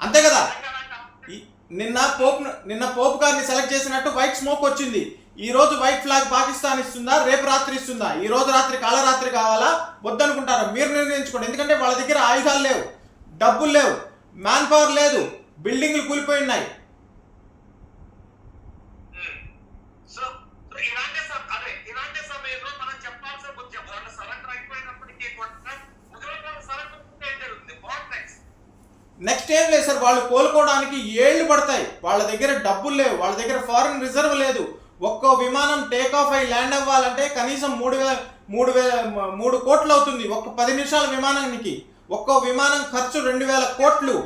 అంతే కదా. నిన్న పోప్ గారిని సెలెక్ట్ చేసినట్టు వైట్ స్మోక్ వచ్చింది. ఈ రోజు వైట్ ఫ్లాగ్ పాకిస్తాన్ ఇస్తుందా, రేపు రాత్రి ఇస్తుందా, ఈ రోజు రాత్రి కాలరాత్రి కావాలా వద్దనుకుంటారా మీరు నిర్ణయించుకోండి. ఎందుకంటే వాళ్ళ దగ్గర ఆయుధాలు లేవు, డబ్బులు లేవు, మ్యాన్ పవర్ లేదు, బిల్డింగ్లు కూలిపోయి ఉన్నాయి. ఇలాంటి సమయంలో మనం చెప్పాల్సిన కొంచెం వాళ్ళు సరెండర్ అయిపోయినప్పటికీ కూడా నెక్స్ట్ ఏం లేదు సార్, వాళ్ళు కోలుకోవడానికి ఏళ్ళు పడతాయి. వాళ్ళ దగ్గర డబ్బులు లేవు, వాళ్ళ దగ్గర ఫారెన్ రిజర్వ్ లేదు. ఒక్కో విమానం టేక్ ఆఫ్ అయి ల్యాండ్ అవ్వాలంటే కనీసం 3 కోట్లు అవుతుంది. ఒక్క 10 నిమిషాల విమానానికి ఒక్కో విమానం ఖర్చు 2000 కోట్లు.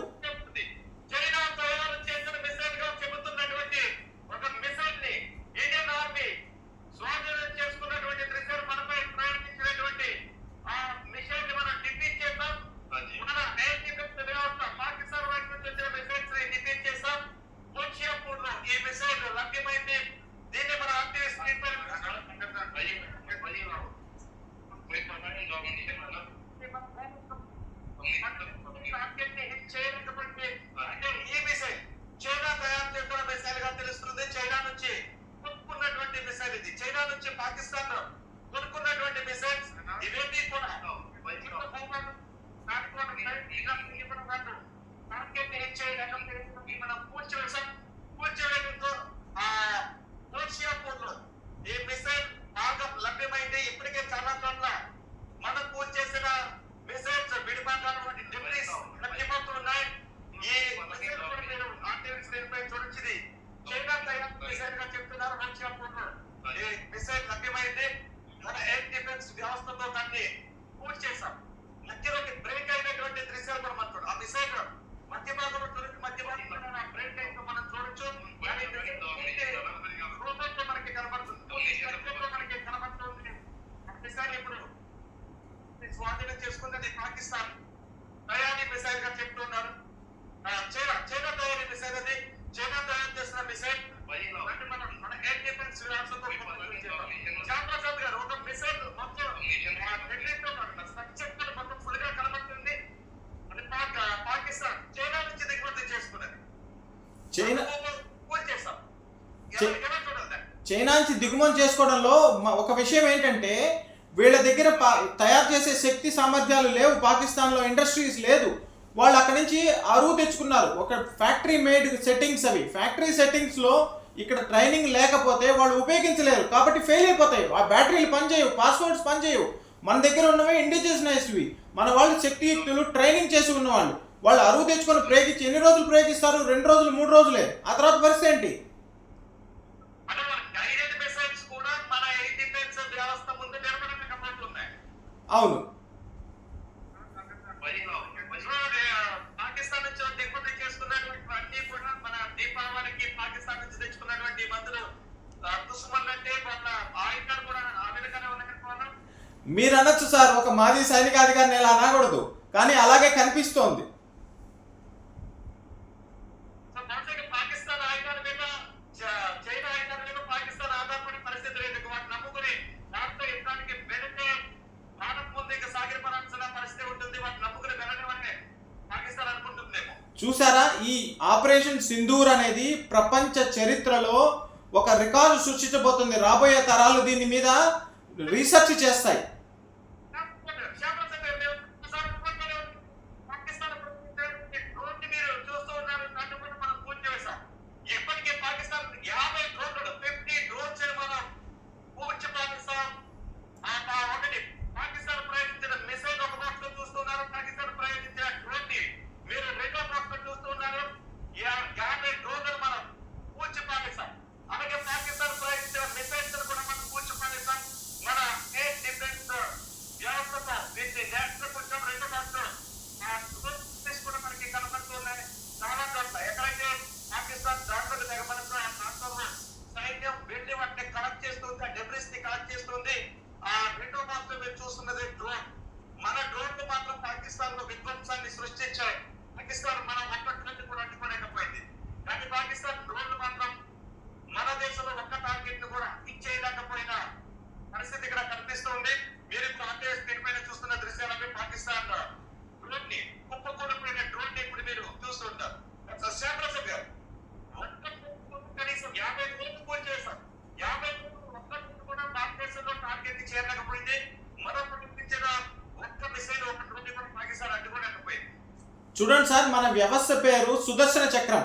స్వాధీనం చేసుకున్నది పాకిస్తాన్ తయారీ మిసైల్ గా చెప్తున్నారు. చైనా తయారీ మిసైల్ అది. చైనా తయారు చేసిన మిసైల్ మన ఎయిర్ డిఫెన్స్ వ్యవస్థతో శ్యాంప్రసాద్ గారు ఒక మిసైల్ మొత్తం స్ట్రక్చర్ మొత్తం ఫుల్ గా కనబడుతుంది. అది పాకిస్తాన్ చైనా నుంచి దిగుమతి చేసుకున్నది. చైనా నుంచి దిగుమతి చేసుకోవడంలో ఒక విషయం ఏంటంటే వీళ్ళ దగ్గర తయారు చేసే శక్తి సామర్థ్యాలు లేవు. పాకిస్తాన్లో ఇండస్ట్రీస్ లేదు. వాళ్ళు అక్కడి నుంచి అరువు తెచ్చుకున్నారు. ఒక ఫ్యాక్టరీ మేడ్ సెట్టింగ్స్ అవి. ఫ్యాక్టరీ సెట్టింగ్స్లో ఇక్కడ ట్రైనింగ్ లేకపోతే వాళ్ళు ఉపయోగించలేరు. కాబట్టి ఫెయిల్ అయిపోతాయి. ఆ బ్యాటరీలు పనిచేయవు, పాస్వర్డ్స్ పనిచేయవు. మన దగ్గర ఉన్నవి ఇండిజినస్వి. మన వాళ్ళు శక్తియుక్తులు ట్రైనింగ్ చేసి ఉన్నవాళ్ళు. వాళ్ళు అరువు తెచ్చుకొని ప్రయోగించి ఎన్ని రోజులు ప్రయోగిస్తారు? 2 రోజులు 3 రోజులే. ఆ తర్వాత పరిస్థితి ఏంటి? అవును. పాకిస్తాన్ నుంచి దిగుమతి చేసుకున్నటువంటి అన్ని కూడా మన దీపావళికి పాకిస్తాన్ నుంచి తెచ్చుకున్నటువంటి మందులు దుష్మన్ అంటే వాళ్ళ ఆయుధాలు కూడా ఆ విధంగానే ఉన్నాయనుకోవాలి. మీరు అనొచ్చు సార్, ఒక మాజీ సైనికాధికారిని ఇలా అనకూడదు, కానీ అలాగే కనిపిస్తోంది. పాకిస్తాన్ ఆయుధాల మీద చైనా ఆయుధాల మీద పాకిస్తాన్ ఆధారపడే పరిస్థితి లేదు. వాటిని నమ్ముకుని దాంతో యుద్ధానికి వెళితే భారత్ ముందు ఇంకా సాగిపోవాల్సిన పరిస్థితి ఉంటుంది. వాటిని నమ్ముకుని వెళ్ళనివన్నీ పాకిస్తాన్ అనుకుంటుందేమో. చూసారా, ఈ ఆపరేషన్ సింధూర్ అనేది ప్రపంచ చరిత్రలో ఒక రికార్డు సృష్టించబోతుంది. రాబోయే తరాలు దీని మీద రీసెర్చ్ చేస్తాయి. పాకిస్తాన్ ప్రయోగించిన మిసైల్ ఒక పక్షం చూస్తున్నారు. పాకిస్తాన్ ప్రయోగించిన డ్రోన్ ని సృష్టించాయి. పాకిస్తాన్ మన ఒక్కటి కూడా అడ్డుకోలేకపోయింది. కానీ పాకిస్తాన్ డ్రోన్లు మాత్రం మన దేశంలో ఒక్క టార్గెట్ ను కూడా హిట్ చేయలేకపోయిన పరిస్థితి ఇక్కడ కనిపిస్తుంది. మీరు ఇప్పుడు అంటే స్క్రీన్ పైన చూస్తున్న దృశ్యాలపై పాకిస్తాన్ డ్రోన్ ని కుప్పకూలిపోయిన డ్రోన్ ని ఇప్పుడు మీరు చూస్తుంటారు. శ్యామప్రసాద్ గారు, కనీసం 50 రోజులు పూర్తి చేశాం. 50 రోజులు ఒక్కటి కూడా భారతదేశంలో టార్గెట్ చేరలేకపోయింది. మనం పంపించిన ఒక్క మిసైల్ ఒక డ్రోన్ ని కూడా పాకిస్తాన్ అడ్డుకోలేకపోయింది. చూడండి సార్, మన వ్యవస్థ పేరు సుదర్శన చక్రం.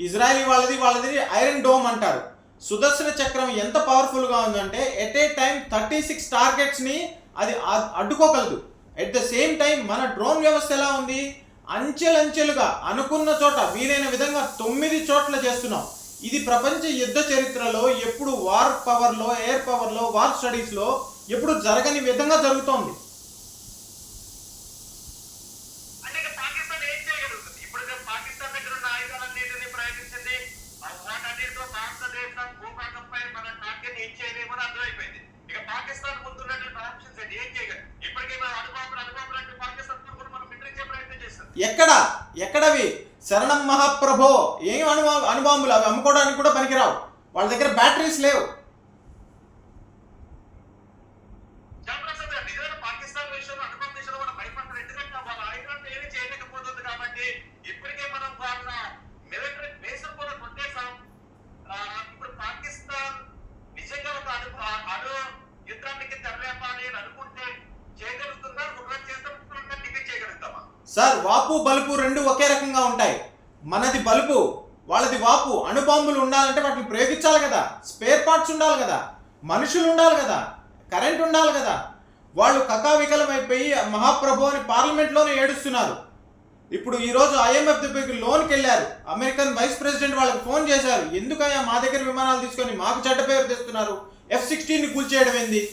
ఇజ్రాయలీ వాళ్ళది ఐరన్ డోమ్ అంటారు. సుదర్శన చక్రం ఎంత పవర్ఫుల్గా ఉందంటే ఎట్ ఏ టైం 36 టార్గెట్స్ని అది అడ్డుకోగలదు. ఎట్ ద సేమ్ టైం మన డ్రోన్ వ్యవస్థ ఎలా ఉంది, అంచెలంచెలుగా అనుకున్న చోట వీలైన విధంగా 9 చోట్ల చేస్తున్నాం. ఇది ప్రపంచ యుద్ధ చరిత్రలో ఎప్పుడు వార్ పవర్లో, ఎయిర్ పవర్లో, వార్ స్టడీస్లో ఎప్పుడు జరగని విధంగా జరుగుతోంది. ఎక్కడవి శరణం మహాప్రభో, ఏం అణుబాంబులు అవి అమ్ముకోవడానికి కూడా పనికిరావు. వాళ్ళ దగ్గర బ్యాటరీస్ లేవు. పాకిస్తాన్ విషయంలో అణుబాంబు విషయంలో మనం భయపడతారు. ఎందుకంటే వాళ్ళ ఆయుధాలను ఏమి చేయలేకపోతుంది కాబట్టి ఇప్పటికే మనం వాళ్ళ మిలిటరీ బేస్ కూడా కొట్టేసాం. ఇప్పుడు పాకిస్తాన్ నిజంగా ఒక అణు యుద్ధానికి తెరలేపాలి అని అనుకుంటే చేయగలుగుతుందా? ఒకవేళ చేస్తాం డిఫీట్ చేయగలుగుతామా? సార్, వాపు బలుపు రెండు ఒకే రకంగా ఉంటాయి. మనది బలుపు, వాళ్ళది వాపు. అణుబాంబులు ఉండాలంటే వాటిని ప్రయోగించాలి కదా, స్పేర్ పార్ట్స్ ఉండాలి కదా, మనుషులు ఉండాలి కదా, కరెంట్ ఉండాలి కదా. వాళ్ళు కకావికలమైపోయి మహాప్రభు అని పార్లమెంట్లోనే ఏడుస్తున్నారు. ఇప్పుడు ఈరోజు IMF దగ్గరికి లోన్కి వెళ్ళారు. అమెరికన్ వైస్ ప్రెసిడెంట్ వాళ్ళకి ఫోన్ చేశారు, ఎందుకయ్యా మా దగ్గర విమానాలు తీసుకొని మాకు చెడ్డ పేరు తెస్తున్నారు, F-16ని కూల్చేయడం ఏంది?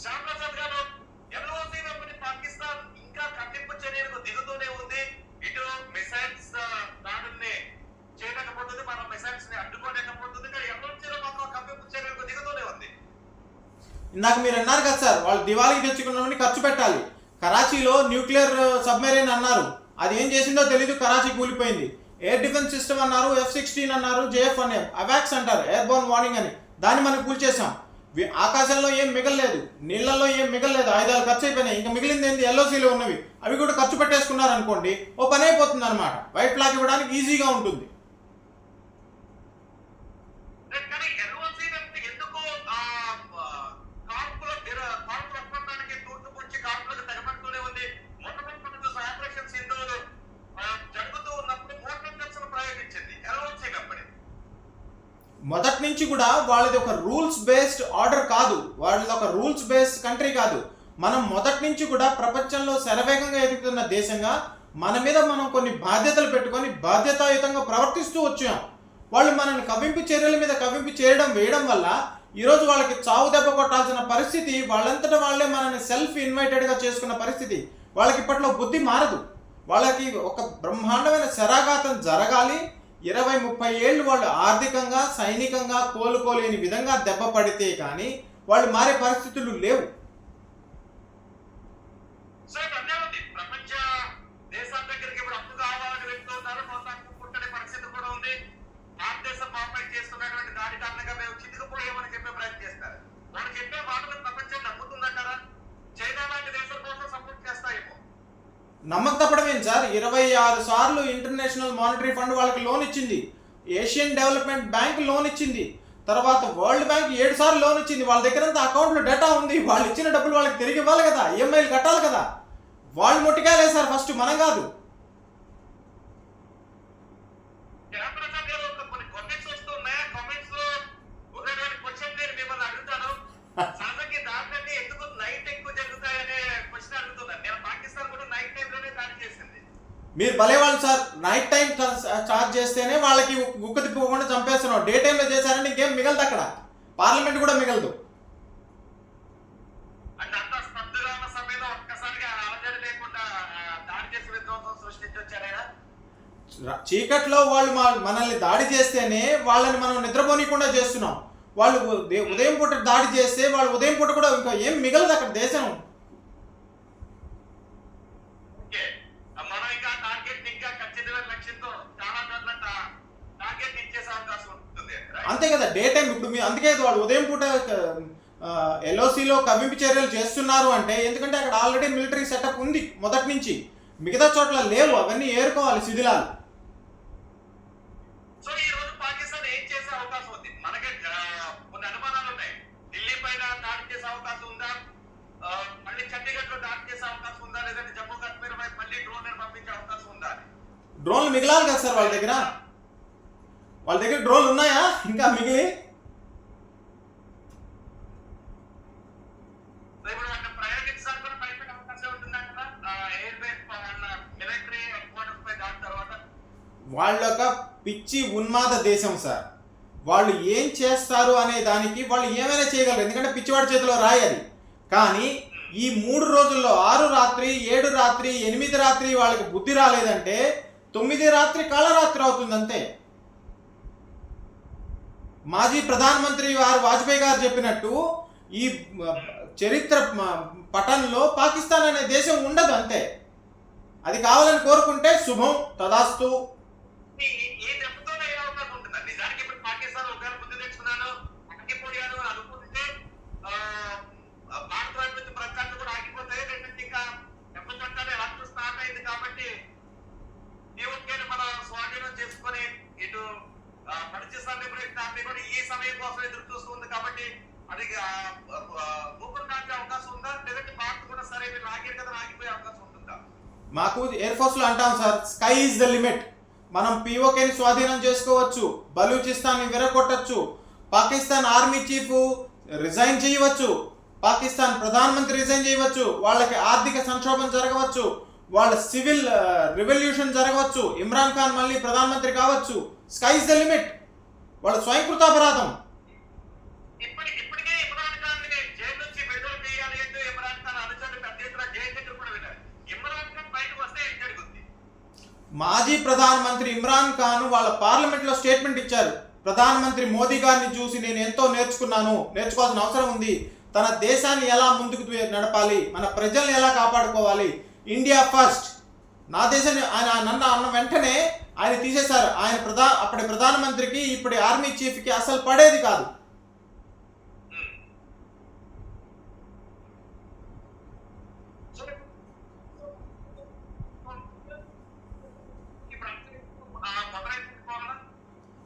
శ్యామ్ ప్రసాద్ గారు, ఎల్ఓసి వెంబడి పాకిస్తాన్ ఇంకా కట్టింపు చర్యలకు దిగుతూనే ఉంది. ఇటు మిసైల్స్ దాడుల్ని చేయలేకపోతుంది, మనం మిసైల్స్ ని అడ్డుకోలేకపోతుంది. కానీ ఎల్ఓసిలో మాత్రం కట్టింపు చర్యలకు దిగుతూనే ఉంది. ఇందాక మీరు అన్నారు కదా సార్, వాళ్ళు దివాళీకి తెచ్చుకున్నవన్నీ ఖర్చు పెట్టాలి. కరాచీలో న్యూక్లియర్ సబ్మెరైన్ అన్నారు, అది ఏం చేసిందో తెలీదు, కరాచీ కూలిపోయింది. ఎయిర్ డిఫెన్స్ సిస్టమ్ అన్నారు, F-16 అన్నారు, JF అనే అవాక్స్ అంటారు, ఎయిర్ బోర్న్ వార్నింగ్ అని, దాన్ని మనం కూల్చేసాం. ఆకాశంలో ఏం మిగలలేదు, నీళ్లలో ఏం మిగలలేదు, ఆయుధాలు ఖర్చు అయిపోయినాయి. ఇంకా మిగిలింది ఏంది, ఎల్ఓసీలో ఉన్నవి, అవి కూడా ఖర్చు పెట్టేసుకున్నారు అనుకోండి, ఓ పని అయిపోతుంది అనమాట. వైట్ ఫ్లాగ్ ఇవ్వడానికి ఈజీగా ఉంటుంది. కానీ ఎల్ఓసి వెంబడి ఎందుకు కాల్పుల ఒప్పందానికి తూర్పుకొచ్చి కాల్పులకు తెగబడుతూనే ఉంది. మొట్టమొదటి ఆపరేషన్ సింధూర్ జరుగుతూ ఉన్నప్పుడు మోటార్ గన్స్ను ప్రయోగించింది ఎల్ఓసి వెంబడి. మొదటి నుంచి కూడా వాళ్ళది ఒక రూల్స్ బేస్డ్ ఆర్డర్ కాదు, వాళ్ళది ఒక రూల్స్ బేస్డ్ కంట్రీ కాదు. మనం మొదటి నుంచి కూడా ప్రపంచంలో శరవేగంగా ఎదుగుతున్న దేశంగా మన మీద మనం కొన్ని బాధ్యతలు పెట్టుకొని బాధ్యతాయుతంగా ప్రవర్తిస్తూ వచ్చాం. వాళ్ళు మనల్ని కవ్వింపు చర్యల మీద కవ్వింపు వేయడం వల్ల ఈరోజు వాళ్ళకి చావు దెబ్బ కొట్టాల్సిన పరిస్థితి, వాళ్ళంతటా వాళ్ళే మనల్ని సెల్ఫ్ ఇన్వైటెడ్గా చేసుకున్న పరిస్థితి. వాళ్ళకి ఇప్పట్లో బుద్ధి మారదు. వాళ్ళకి ఒక బ్రహ్మాండమైన శరాఘాతం జరగాలి. 20-30 ఏళ్ళు వాళ్ళు ఆర్థికంగా సైనికంగా కోలుకోలేని విధంగా దెబ్బ పడితే కానీ వాళ్ళు మారే పరిస్థితులు లేవు. సార్ అదే ఉంది, ప్రపంచ దేశాల దగ్గరికి ఇప్పుడు అప్పు కావాలని వెళ్తున్నారు, పుట్టని పరిస్థితి కూడా ఉంది. భారతదేశం మాపై చేస్తున్నటువంటి దాడి కారణంగా మేము చితికిపోయామని చెప్పే ప్రయత్నం చేస్తారు. వాళ్ళు చెప్పే మాటలు ప్రపంచం నమ్ముతుందంటారా? చైనా లాంటి దేశం కోసం సపోర్ట్ చేస్తాయేమో. నమ్మక తప్పడం ఏంటి సార్, 26 సార్లు ఇంటర్నేషనల్ మానిటరీ ఫండ్ వాళ్ళకి లోన్ ఇచ్చింది, ఏషియన్ డెవలప్మెంట్ బ్యాంక్ లోన్ ఇచ్చింది, తర్వాత వరల్డ్ బ్యాంక్ 7 సార్లు లోన్ ఇచ్చింది. వాళ్ళ దగ్గర అంతా అకౌంట్లో డేటా ఉంది, వాళ్ళు ఇచ్చిన డబ్బులు వాళ్ళకి తిరిగి ఇవ్వాలి కదా, ఈఎంఐలు కట్టాలి కదా. వాళ్ళు మొట్టికాయలే సార్ ఫస్ట్, మనం కాదు. జయప్రసాద్ గారు, కొన్ని కామెంట్స్ వస్తున్నాయి. కామెంట్స్ లో ఉన్నటువంటి క్వశ్చన్ నేను మిమ్మల్ని అడుగుతాను. సహజంగా దాడులన్నీ ఎందుకు నైట్ ఎక్కువ జరుగుతాయనే క్వశ్చన్ అడుగుతున్నాను. నేను పాకిస్తాన్ కూడా నైట్ టైం లోనే దాడి చేసింది. మీరు భలేవాళ్ళు సార్, నైట్ టైం చార్జ్ చేస్తేనే వాళ్ళకి గుక్క తిప్పుకోకుండా చంపేస్తున్నాం. డే టైంలో చేశారంటే ఇంకేం మిగలదు, అక్కడ పార్లమెంట్ కూడా మిగలదు. అంటే అంత స్పందన సమయంలో ఒక్కసారిగా అలజడి లేకుండా దాడి చేసి విధ్వంసం సృష్టించొచ్చారైనా. చీకట్లో వాళ్ళు మనల్ని దాడి చేస్తేనే వాళ్ళని మనం నిద్రపోనీయకుండా చేస్తున్నాం. వాళ్ళు ఉదయం పూట దాడి చేస్తే వాళ్ళు ఉదయం పూట కూడా ఇంకా ఏం మిగలదు అక్కడ దేశం. మనం ఇంకా టార్గెట్ ఇంకా ఖచ్చితమైన లక్ష్యంతో చాలా టార్గెట్ ఇచ్చేసే అవకాశం ఉంటుంది. అంతే కదా, డే టైం ఇప్పుడు మీ అందుకే వాళ్ళు ఉదయం పూట ఎల్ఓసిలో కవ్వింపు చర్యలు చేస్తున్నారు అంటే, ఎందుకంటే అక్కడ ఆల్రెడీ మిలిటరీ సెటప్ ఉంది మొదటి నుంచి, మిగతా చోట్ల లేవు, అవన్నీ ఏరుకోవాలి శిథిలాలు. సో ఈ రోజు పాకిస్తాన్ ఏం చేసే అవకాశం ఉంది? మనకి కొన్ని అనుమానాలు ఉన్నాయి. ఢిల్లీ పైన దాడి చేసే అవకాశం ఉందా, మళ్ళీ చండీగఢ్ లో దాడి చేసే అవకాశం ఉందా, లేదంటే జమ్మూ కాశ్మీర్ వైపు మళ్ళీ డ్రోన్ పంపించే అవకాశం ఉందా? డ్రోన్లు మిగిలాలి కదా సార్ వాళ్ళ దగ్గర డ్రోన్లు ఉన్నాయా ఇంకా మిగిలి? ఇప్పుడు అంటే ప్రయోగించాలి కూడా భయపడే అవకాశం ఉంటుందా కదా air base military headquarters పై దాని తర్వాత? వాళ్ళొక పిచ్చి ఉన్మాద దేశం సార్. వాళ్ళు ఏం చేస్తారు అనే దానికి వాళ్ళు ఏమైనా చేయగలరు, ఎందుకంటే పిచ్చివాడి చేతిలో రాయాలి. కానీ ఈ 3 రోజుల్లో 6 రాత్రి 7 రాత్రి 8 రాత్రి వాళ్ళకి బుద్ధి రాలేదంటే 9 రాత్రి కాళరాత్రి అవుతుంది అంతే. మాజీ ప్రధానమంత్రి వాజ్పేయి గారు చెప్పినట్టు ఈ చరిత్ర పటంలో పాకిస్తాన్ అనే దేశం ఉండదు అంతే. అది కావాలని కోరుకుంటే శుభం, తదాస్తు. ఈ దెబ్బతోనే ఏ అవకాశం ఉంటుందా? నిజానికి ఇప్పుడు పాకిస్తాన్ ఒకవేళ బుద్ధి తెచ్చుకున్నాను ఆగిపోయాను అని అనుకుంటే భారత వైపు నుంచి ప్రచారం కూడా ఆగిపోతాయి. లేదంటే ఇంకా దెబ్బతోనే రాష్ట్రం స్టార్ట్ అయింది కాబట్టి దేవుడిని మనం స్వాధీనం చేసుకొని ఇటు బలూచిస్తాన్ లిబరేషన్ ఆర్మీ కూడా ఈ సమయం కోసం ఎదురు చూస్తుంది కాబట్టి అది ఊపిరి కాల్చే అవకాశం ఉందా, లేదంటే భారత్ కూడా సరే మీరు ఆగారు కదా ఆగిపోయే అవకాశం ఉంటుందా? మాకు ఎయిర్ ఫోర్స్ లో అంటాం sir, sky is the limit. మనం పిఓకేని స్వాధీనం చేసుకోవచ్చు, బలూచిస్తాన్ని విరగొట్టచ్చు, పాకిస్తాన్ ఆర్మీ చీఫ్ రిజైన్ చేయవచ్చు, పాకిస్తాన్ ప్రధానమంత్రి రిజైన్ చేయవచ్చు, వాళ్ళకి ఆర్థిక సంక్షోభం జరగవచ్చు, వాళ్ళ సివిల్ రెవల్యూషన్ జరగవచ్చు, ఇమ్రాన్ ఖాన్ మళ్ళీ ప్రధానమంత్రి కావచ్చు. Sky is the limit. వాళ్ళ స్వయంకృతాపరాధం. ఇప్పటికే ఇమ్రాన్ ఖాన్ ని జైలు నుంచి విడుదల చేయాలి మాజీ ప్రధానమంత్రి ఇమ్రాన్ ఖాన్ వాళ్ళ పార్లమెంట్లో స్టేట్మెంట్ ఇచ్చారు. ప్రధానమంత్రి మోదీ గారిని చూసి నేను ఎంతో నేర్చుకోవాల్సిన అవసరం ఉంది. తన దేశాన్ని ఎలా ముందుకు నడపాలి, మన ప్రజల్ని ఎలా కాపాడుకోవాలి, ఇండియా ఫస్ట్, నా దేశాన్ని ఆయన అన్న వెంటనే ఆయన తీసేశారు. ఆయన అప్పటి ప్రధానమంత్రికి ఇప్పటి ఆర్మీ చీఫ్కి అసలు పడేది కాదు.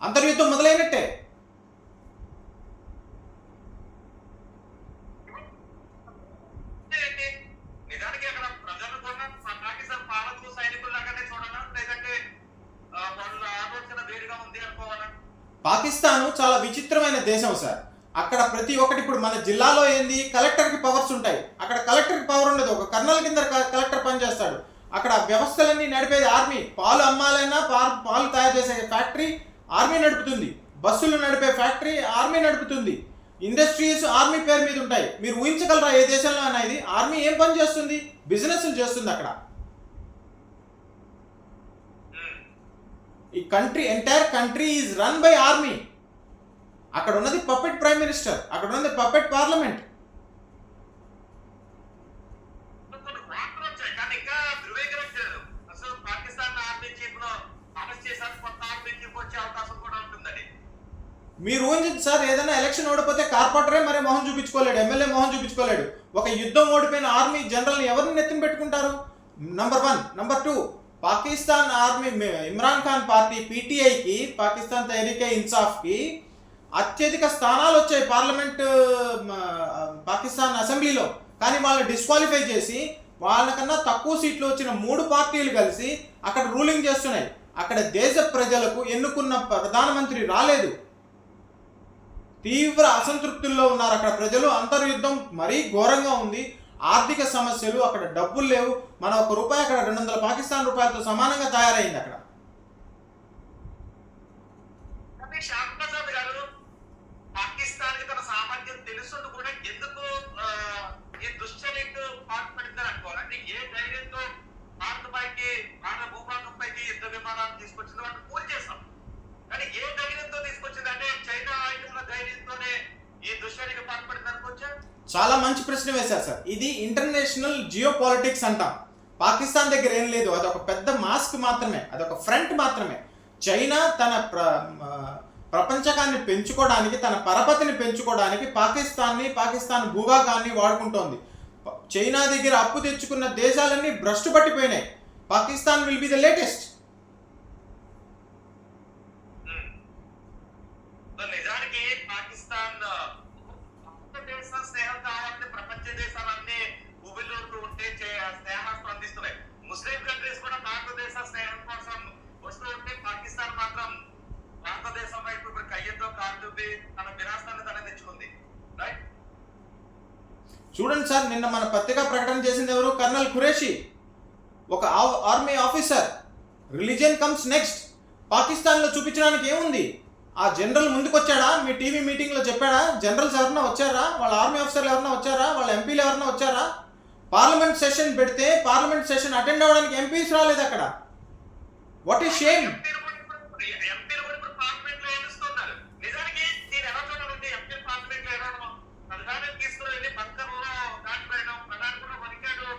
అంతర్యుద్ధం మొదలైనట్టే. నిజానికి అక్కడ ప్రజలు కూడా పాకిస్తాన్ పాలకులు సైనికులు లాగానే చూడాలా, లేదంటే వాళ్ళ ఆలోచన వేరుగా ఉంది అనుకోవాలా? పాకిస్తాన్ చాలా విచిత్రమైన దేశం సార్. అక్కడ ప్రతి ఒక్కటి, ఇప్పుడు మన జిల్లాలో ఏంది, కలెక్టర్కి పవర్స్ ఉంటాయి. అక్కడ కలెక్టర్కి పవర్ ఉండదు, ఒక కర్నల్ కింద కలెక్టర్ పనిచేస్తాడు. అక్కడ వ్యవస్థలన్నీ నడిపేది ఆర్మీ. పాలు అమ్మాలైనా పాలు తయారు చేసే ఫ్యాక్టరీ ఆర్మీ నడుపుతుంది, బస్సులు నడిపే ఫ్యాక్టరీ ఆర్మీ నడుపుతుంది, ఇండస్ట్రీస్ ఆర్మీ పేరు మీద ఉంటాయి. మీరు ఊహించగలరా ఏ దేశంలో అయినా ఇది? ఆర్మీ ఏం పని చేస్తుంది? బిజినెస్లు చేస్తుంది అక్కడ. ఈ entire country is run by army. అక్కడ ఉన్నది పపెట్ ప్రైమ్ మినిస్టర్, అక్కడ ఉన్నది పపెట్ పార్లమెంట్. మీరు ఊహించండి సార్, ఏదైనా ఎలక్షన్ ఓడిపోతే కార్పొరేటరే మరి మొహం చూపించుకోలేడు, ఎమ్మెల్యే మొహం చూపించుకోలేడు. ఒక యుద్ధం ఓడిపోయిన ఆర్మీ జనరల్ని ఎవరిని నెత్తిన పెట్టుకుంటారు? Number 1. Number 2, Pakistan army Imran Khan party పీటీఐకి, పాకిస్తాన్ తహరీకే ఇన్సాఫ్కి అత్యధిక స్థానాలు వచ్చాయి పార్లమెంట్ పాకిస్తాన్ అసెంబ్లీలో. కానీ వాళ్ళని డిస్క్వాలిఫై చేసి వాళ్ళకన్నా తక్కువ సీట్లు వచ్చిన 3 పార్టీలు కలిసి అక్కడ రూలింగ్ చేస్తున్నాయి. అక్కడ దేశ ప్రజలకు ఎన్నుకున్న ప్రధానమంత్రి రాలేదు. తీవ్ర అసంతృప్తుల్లో ఉన్నారు అక్కడ ప్రజలు. అంతర్యుద్ధం మరీ ఘోరంగా ఉంది. ఆర్థిక సమస్యలు, అక్కడ డబ్బులు లేవు. మన ₹1 అక్కడ 200 పాకిస్తాన్ రూపాయలతో సమానంగా తయారైంది అక్కడ. శ్యాంప్రసాద్ గారు, పాకిస్తాన్ తన సామర్థ్యం తెలుసుంటూ కూడా ఎందుకు ఈ దుశ్చర్యకు పాల్పడిందని అనుకోవాలంటే, ఏ ధైర్యంతో భారత భూభాగంపైకి యుద్ధ విమానాలు తీసుకొచ్చిందో వాటిని పూర్తి చేస్తాం. కానీ ఏ ధైర్యంతో తీసుకొచ్చింది? అంటే చైనా ఆయుధంలో ధైర్యంతోనే ఈ దుశ్చర్యకు పాల్పడింది అనుకోవచ్చా? చాలా మంచి ప్రశ్న వేశారు సార్. ఇది ఇంటర్నేషనల్ జియో పాలిటిక్స్ అంటాం. పాకిస్తాన్ దగ్గర ఏం లేదు, అదొక పెద్ద మాస్క్ మాత్రమే, అదొక ఫ్రంట్ మాత్రమే. చైనా తన ప్రపంచకాన్ని పెంచుకోవడానికి, తన పరపతిని పెంచుకోవడానికి పాకిస్తాన్ భూభాగాన్ని వాడుకుంటోంది. చైనా దగ్గర అప్పు తెచ్చుకున్న దేశాలన్నీ భ్రష్టు పట్టిపోయినాయి. Pakistan will be the latest. నిజానికి పాకిస్తాన్ దేశ స్నేహం కావాలంటే ప్రపంచ దేశాలన్నీ ఉవ్విళ్ళూరుతూ ఉంటే స్నేహం స్పందిస్తున్నాయి. ముస్లిం కంట్రీస్ కూడా భారతదేశ స్నేహం కోసం వస్తూ ఉంటే పాకిస్తాన్ మాత్రం భారతదేశం వైపు ఇప్పుడు కయ్యంతో కాలుపి తన వినాశాన్ని తన తెచ్చుకుంది. రైట్? చూడండి సార్, నిన్న మన పత్రికా ప్రకటన చేసింది ఎవరు? కర్నల్ ఖురేషి, ఒక army officer. Religion comes next. పాకిస్తాన్లో చూపించడానికి ఏముంది? ఆ జనరల్ ముందుకు వచ్చాడా? మీ టీవీ మీటింగ్లో చెప్పాడా? జనరల్స్ ఎవరన్నా వచ్చారా? వాళ్ళ ఆర్మీ ఆఫీసర్లు ఎవరన్నా వచ్చారా? వాళ్ళ ఎంపీలు ఎవరన్నా వచ్చారా? పార్లమెంట్ సెషన్ పెడితే పార్లమెంట్ సెషన్ అటెండ్ అవ్వడానికి ఎంపీస్ రాలేదు అక్కడ. What is shame. ఎంపీలు కూడా ఇప్పుడు పార్లమెంట్ లో ఏడుస్తున్నారు. నిజానికి నేను ఎలా చూడాలంటే, ఎంపీలు పార్లమెంట్ లో ఏడవడం, ప్రధాని తీసుకుని వెళ్ళి బంకర్లో దాటిపోయడం, ప్రధాని కూడా వణికాడు,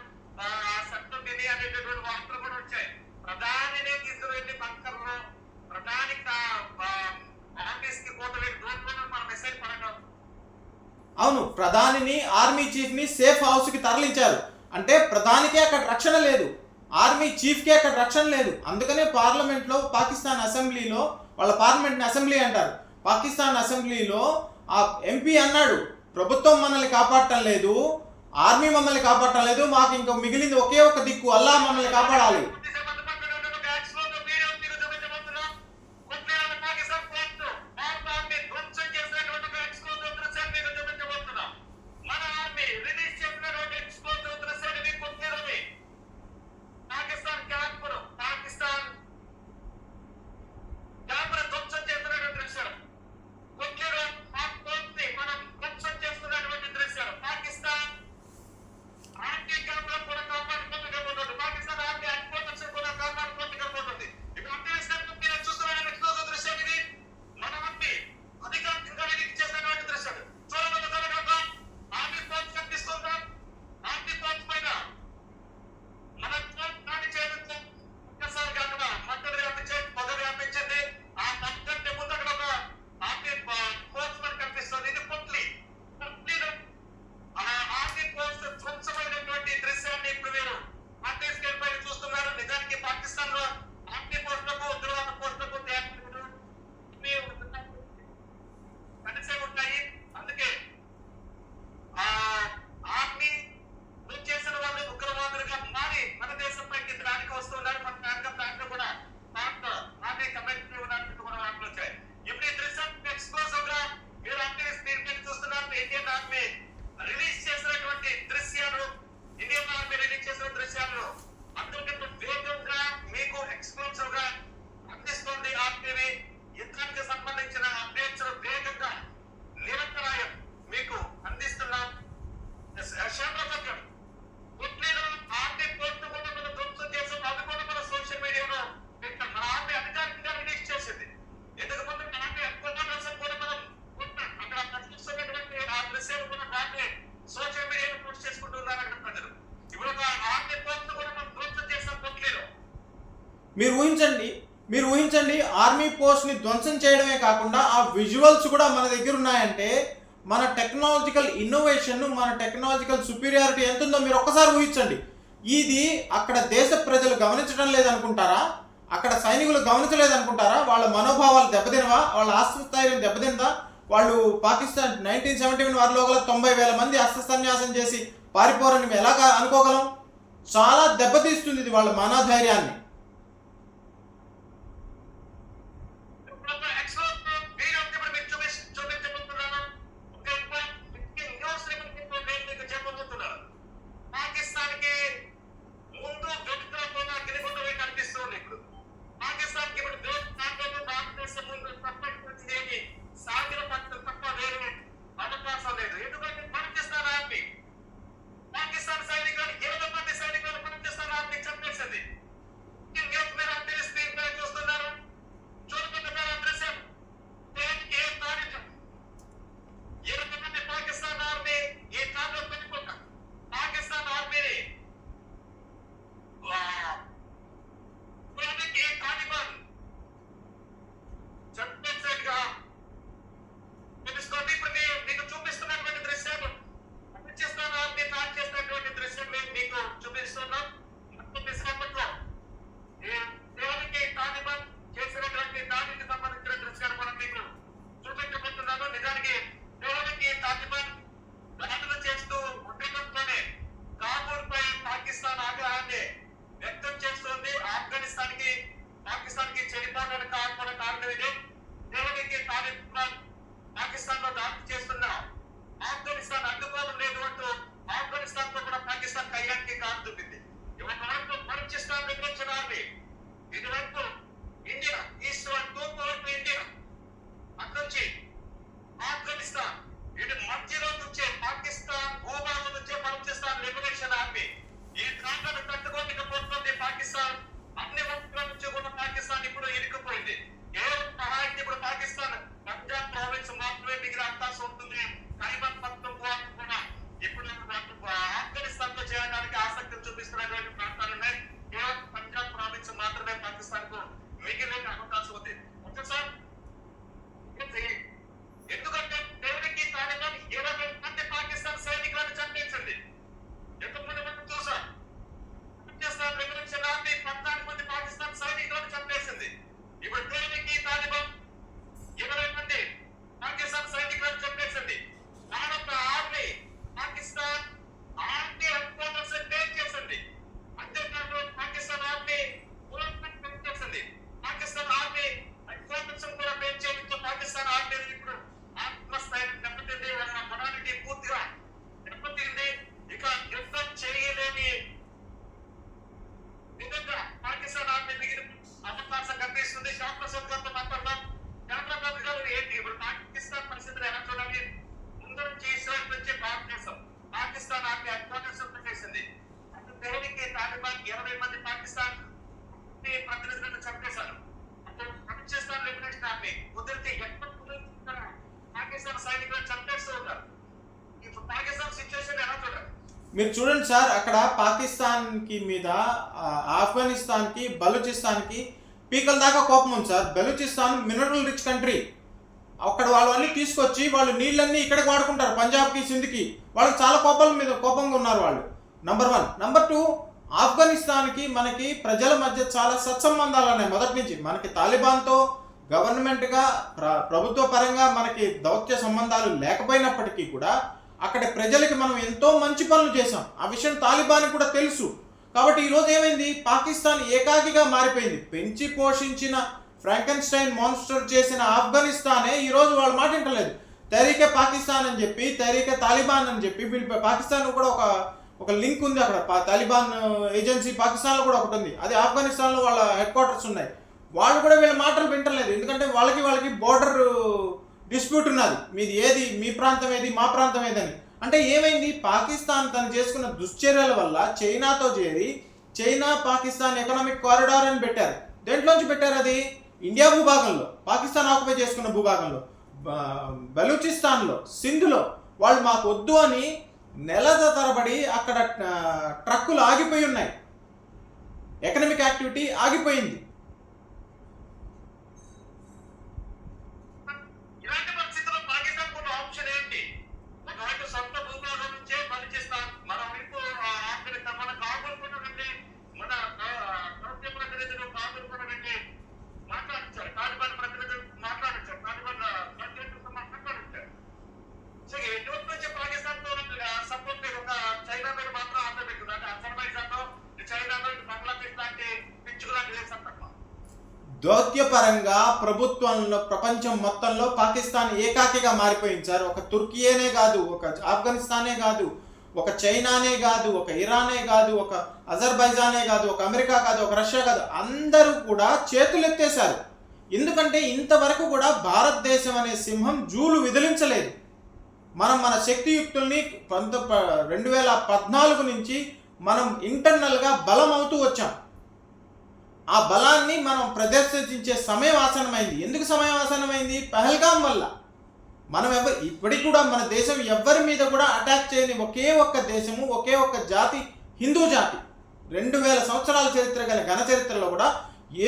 సత్యం విని అనేటటువంటి వార్తలు కూడా వచ్చాయి. ప్రధానినే తీసుకుని వెళ్ళి బంకర్లో ప్రధాని ఆఫీస్ కి పోతలేదు, రోడ్లో మన మెసేజ్ పడడం. అవును, ప్రధానిని, ఆర్మీ చీఫ్ని సేఫ్ హౌస్కి తరలించారు. అంటే ప్రధానికే అక్కడ రక్షణ లేదు, ఆర్మీ చీఫ్కే అక్కడ రక్షణ లేదు. అందుకనే పార్లమెంట్లో, పాకిస్తాన్ అసెంబ్లీలో, వాళ్ళ పార్లమెంట్ని అసెంబ్లీ అంటారు, పాకిస్తాన్ అసెంబ్లీలో ఆ ఎంపీ అన్నాడు, ప్రభుత్వం మనల్ని కాపాడటం లేదు, ఆర్మీ మమ్మల్ని కాపాడటం లేదు, మాకు ఇంకా మిగిలింది ఒకే ఒక దిక్కు, అల్లా మమ్మల్ని కాపాడాలి. ఆర్మీ రిలీజ్ చేసినటువంటి దృశ్యాలు, ఇండియన్ ఆర్మీ రిలీజ్ చేసిన దృశ్యాలు అందరికంటే వేగంగా మీకు ఎక్స్క్లూసివ్ గా అందిస్తుంది ఆర్మీవి. యుద్ధానికి సంబంధించిన అప్డేట్స్ వేగంగా నిరంతరాయం మీకు అందిస్తున్నాం. శాంతపత్రం పుట్టిన ఆర్మీ పోస్ట్ కూడా మనం ధ్వంసం చేసాం. అది కూడా మన సోషల్ మీడియాలో పెట్టాం. మన ఆర్మీ అధికారికంగా రిలీజ్ చేసింది. ఎందుకంటే ఆర్మీ అడ్వర్టైజ్మెంట్ కూడా మనం అక్కడ ప్రశ్నిస్తున్నటువంటి ఆ దృశ్యాలు కూడా దాన్ని సోషల్ మీడియాలో పోస్ట్ చేసుకుంటున్నారు అక్కడ ప్రజలు. ఇప్పుడు ఒక ఆర్మీ పోస్ట్ కూడా మనం ధ్వంసం చేసాం పుట్టిలో. మీరు ఊహించండి ఆర్మీ పోస్ట్ని ధ్వంసం చేయడమే కాకుండా ఆ విజువల్స్ కూడా మన దగ్గర ఉన్నాయంటే మన టెక్నాలజికల్ ఇన్నోవేషన్, మన టెక్నాలజికల్ సుపీరియారిటీ ఎంత ఉందో మీరు ఒక్కసారి ఊహించండి. ఇది అక్కడ దేశ ప్రజలు గమనించడం లేదనుకుంటారా? అక్కడ సైనికులు గమనించలేదనుకుంటారా? వాళ్ళ మనోభావాలు దెబ్బతినవా? వాళ్ళ ఆత్మస్థైర్యం దెబ్బతిందా? వాళ్ళు పాకిస్తాన్ 1971 వారిలో గల 90,000 మంది అస్త్రసన్యాసం చేసి పారిపోరని ఎలాగా అనుకోగలం? చాలా దెబ్బతీస్తుంది ఇది వాళ్ళ మనోధైర్యాన్ని. మీరు చూడండి సార్, అక్కడ పాకిస్తాన్కి మీద ఆఫ్ఘనిస్తాన్కి బలూచిస్తాన్కి పీకల దాకా కోపం ఉంది sir. Balochistan mineral rich country. అక్కడ వాళ్ళు అన్నీ తీసుకొచ్చి వాళ్ళు నీళ్ళన్నీ ఇక్కడికి వాడుకుంటారు, పంజాబ్కి సింధ్కి. వాళ్ళకి చాలా కోపంగా ఉన్నారు వాళ్ళు. నంబర్ 1. నంబర్ 2, ఆఫ్ఘనిస్తాన్కి మనకి ప్రజల మధ్య చాలా సత్సంబంధాలు ఉన్నాయి మొదటి నుంచి. మనకి తాలిబాన్తో గవర్నమెంట్గా ప్రభుత్వ పరంగా మనకి దౌత్య సంబంధాలు లేకపోయినప్పటికీ కూడా అక్కడ ప్రజలకి మనం ఎంతో మంచి పనులు చేసాం. ఆ విషయం తాలిబాన్కి కూడా తెలుసు. కాబట్టి ఈరోజు ఏమైంది, పాకిస్తాన్ ఏకాకిగా మారిపోయింది. పెంచి పోషించిన ఫ్రాంకెన్స్టైన్ మాన్స్టర్ చేసిన ఆఫ్ఘనిస్తానే ఈరోజు వాళ్ళు మాట వింటలేదు. తెహరీకే పాకిస్తాన్ అని చెప్పి, తెహరీకే తాలిబాన్ అని చెప్పి, వీళ్ళు పాకిస్తాన్ కూడా ఒక లింక్ ఉంది అక్కడ. తాలిబాన్ ఏజెన్సీ పాకిస్తాన్లో కూడా ఒకటి ఉంది. అది ఆఫ్ఘనిస్తాన్లో వాళ్ళ హెడ్ క్వార్టర్స్ ఉన్నాయి. వాళ్ళు కూడా వీళ్ళ మాటలు వింటలేదు. ఎందుకంటే వాళ్ళకి బోర్డర్ డిస్ప్యూట్ ఉన్నది. మీది ఏది, మీ ప్రాంతం ఏది, మా ప్రాంతం ఏదని. అంటే ఏమైంది, పాకిస్తాన్ తను చేసుకున్న దుశ్చర్యల వల్ల చైనాతో చేరి చైనా పాకిస్తాన్ ఎకనామిక్ కారిడార్ అని పెట్టారు. దేంట్లోంచి పెట్టారు? అది ఇండియా భూభాగంలో, పాకిస్తాన్ ఆక్యుపై చేసుకున్న భూభాగంలో, బలూచిస్తాన్లో, సింధులో వాళ్ళు మాకు వద్దు అని నెలల తరబడి అక్కడ ట్రక్కులు ఆగిపోయి ఉన్నాయి. ఎకనామిక్ యాక్టివిటీ ఆగిపోయింది. ఇలాంటి పరిస్థితుల్లో పాకిస్తాన్ ఉన్న ఆప్షన్ ఏంటి? ఒకవైపు సొంత భూభాగం నుంచే బలిచిస్తాన్, మరోవైపు ఆఫ్ఘనిస్తాన్. మన కాబూల్ కూడా వెళ్ళి మన దౌత్య ప్రతినిధులు కాబూల్ కూడా వెళ్ళి మాట్లాడించారు. తాలిబాన్ ప్రతినిధులు మాట్లాడించారు. తాలిబాన్ ప్రతినిధులతో మాట్లాడించారు. సో ఎటువంటి నుంచి పాకిస్తాన్ తో సపోర్ట్ లేదు. ఒక చైనా మీద మాత్రం ఆధార పెట్టింది. అంటే అజర్బైజాన్ లో, చైనాలో, బంగ్లాదేశ్ లాంటి పిచ్చుకు లాంటి దేశం తప్ప. దౌత్యపరంగా ప్రభుత్వంలో ప్రపంచం మొత్తంలో పాకిస్తాన్ ఏకాకిగా మారిపోయింది సార్. ఒక తుర్కీయేనే కాదు, ఒక ఆఫ్ఘనిస్తానే కాదు, ఒక చైనానే కాదు, ఒక ఇరానే కాదు, ఒక అజర్బైజానే కాదు, ఒక అమెరికా కాదు, ఒక రష్యా కాదు, అందరూ కూడా చేతులెత్తేశారు. ఎందుకంటే ఇంతవరకు కూడా భారతదేశం అనే సింహం జూలు విదిలించలేదు. మనం మన శక్తియుక్తుల్ని 2014 నుంచి మనం ఇంటర్నల్గా బలం అవుతూ వచ్చాం. ఆ బలాన్ని మనం ప్రదర్శించే సమయం ఆసన్నమైంది. ఎందుకు సమయం ఆసన్నమైంది? పహల్గాం వల్ల. మనం ఇప్పటికి కూడా మన దేశం ఎవరి మీద కూడా అటాక్ చేయని ఒకే ఒక్క దేశము, ఒకే ఒక్క జాతి హిందూ జాతి. 2000 సంవత్సరాల చరిత్ర గల ఘన చరిత్రలో కూడా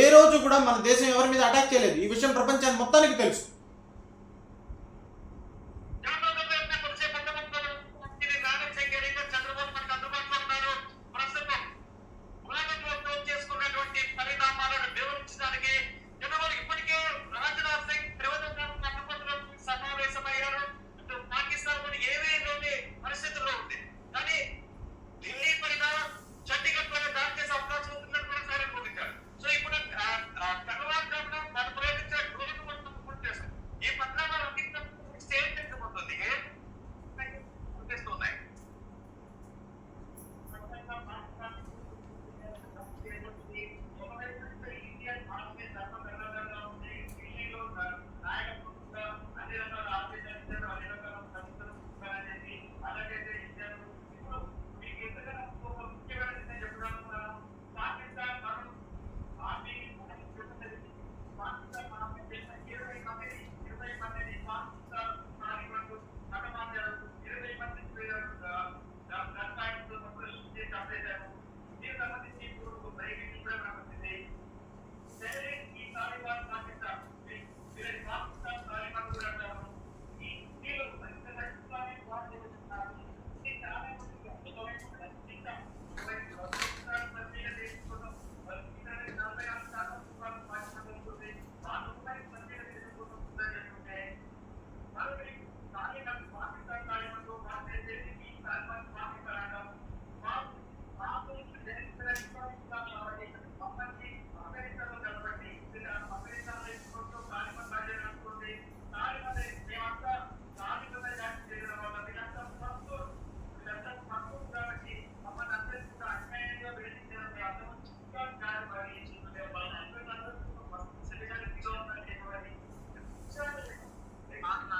ఏ రోజు కూడా మన దేశం ఎవరి మీద అటాక్ చేయలేదు. ఈ విషయం ప్రపంచానికి మొత్తానికి తెలుసు.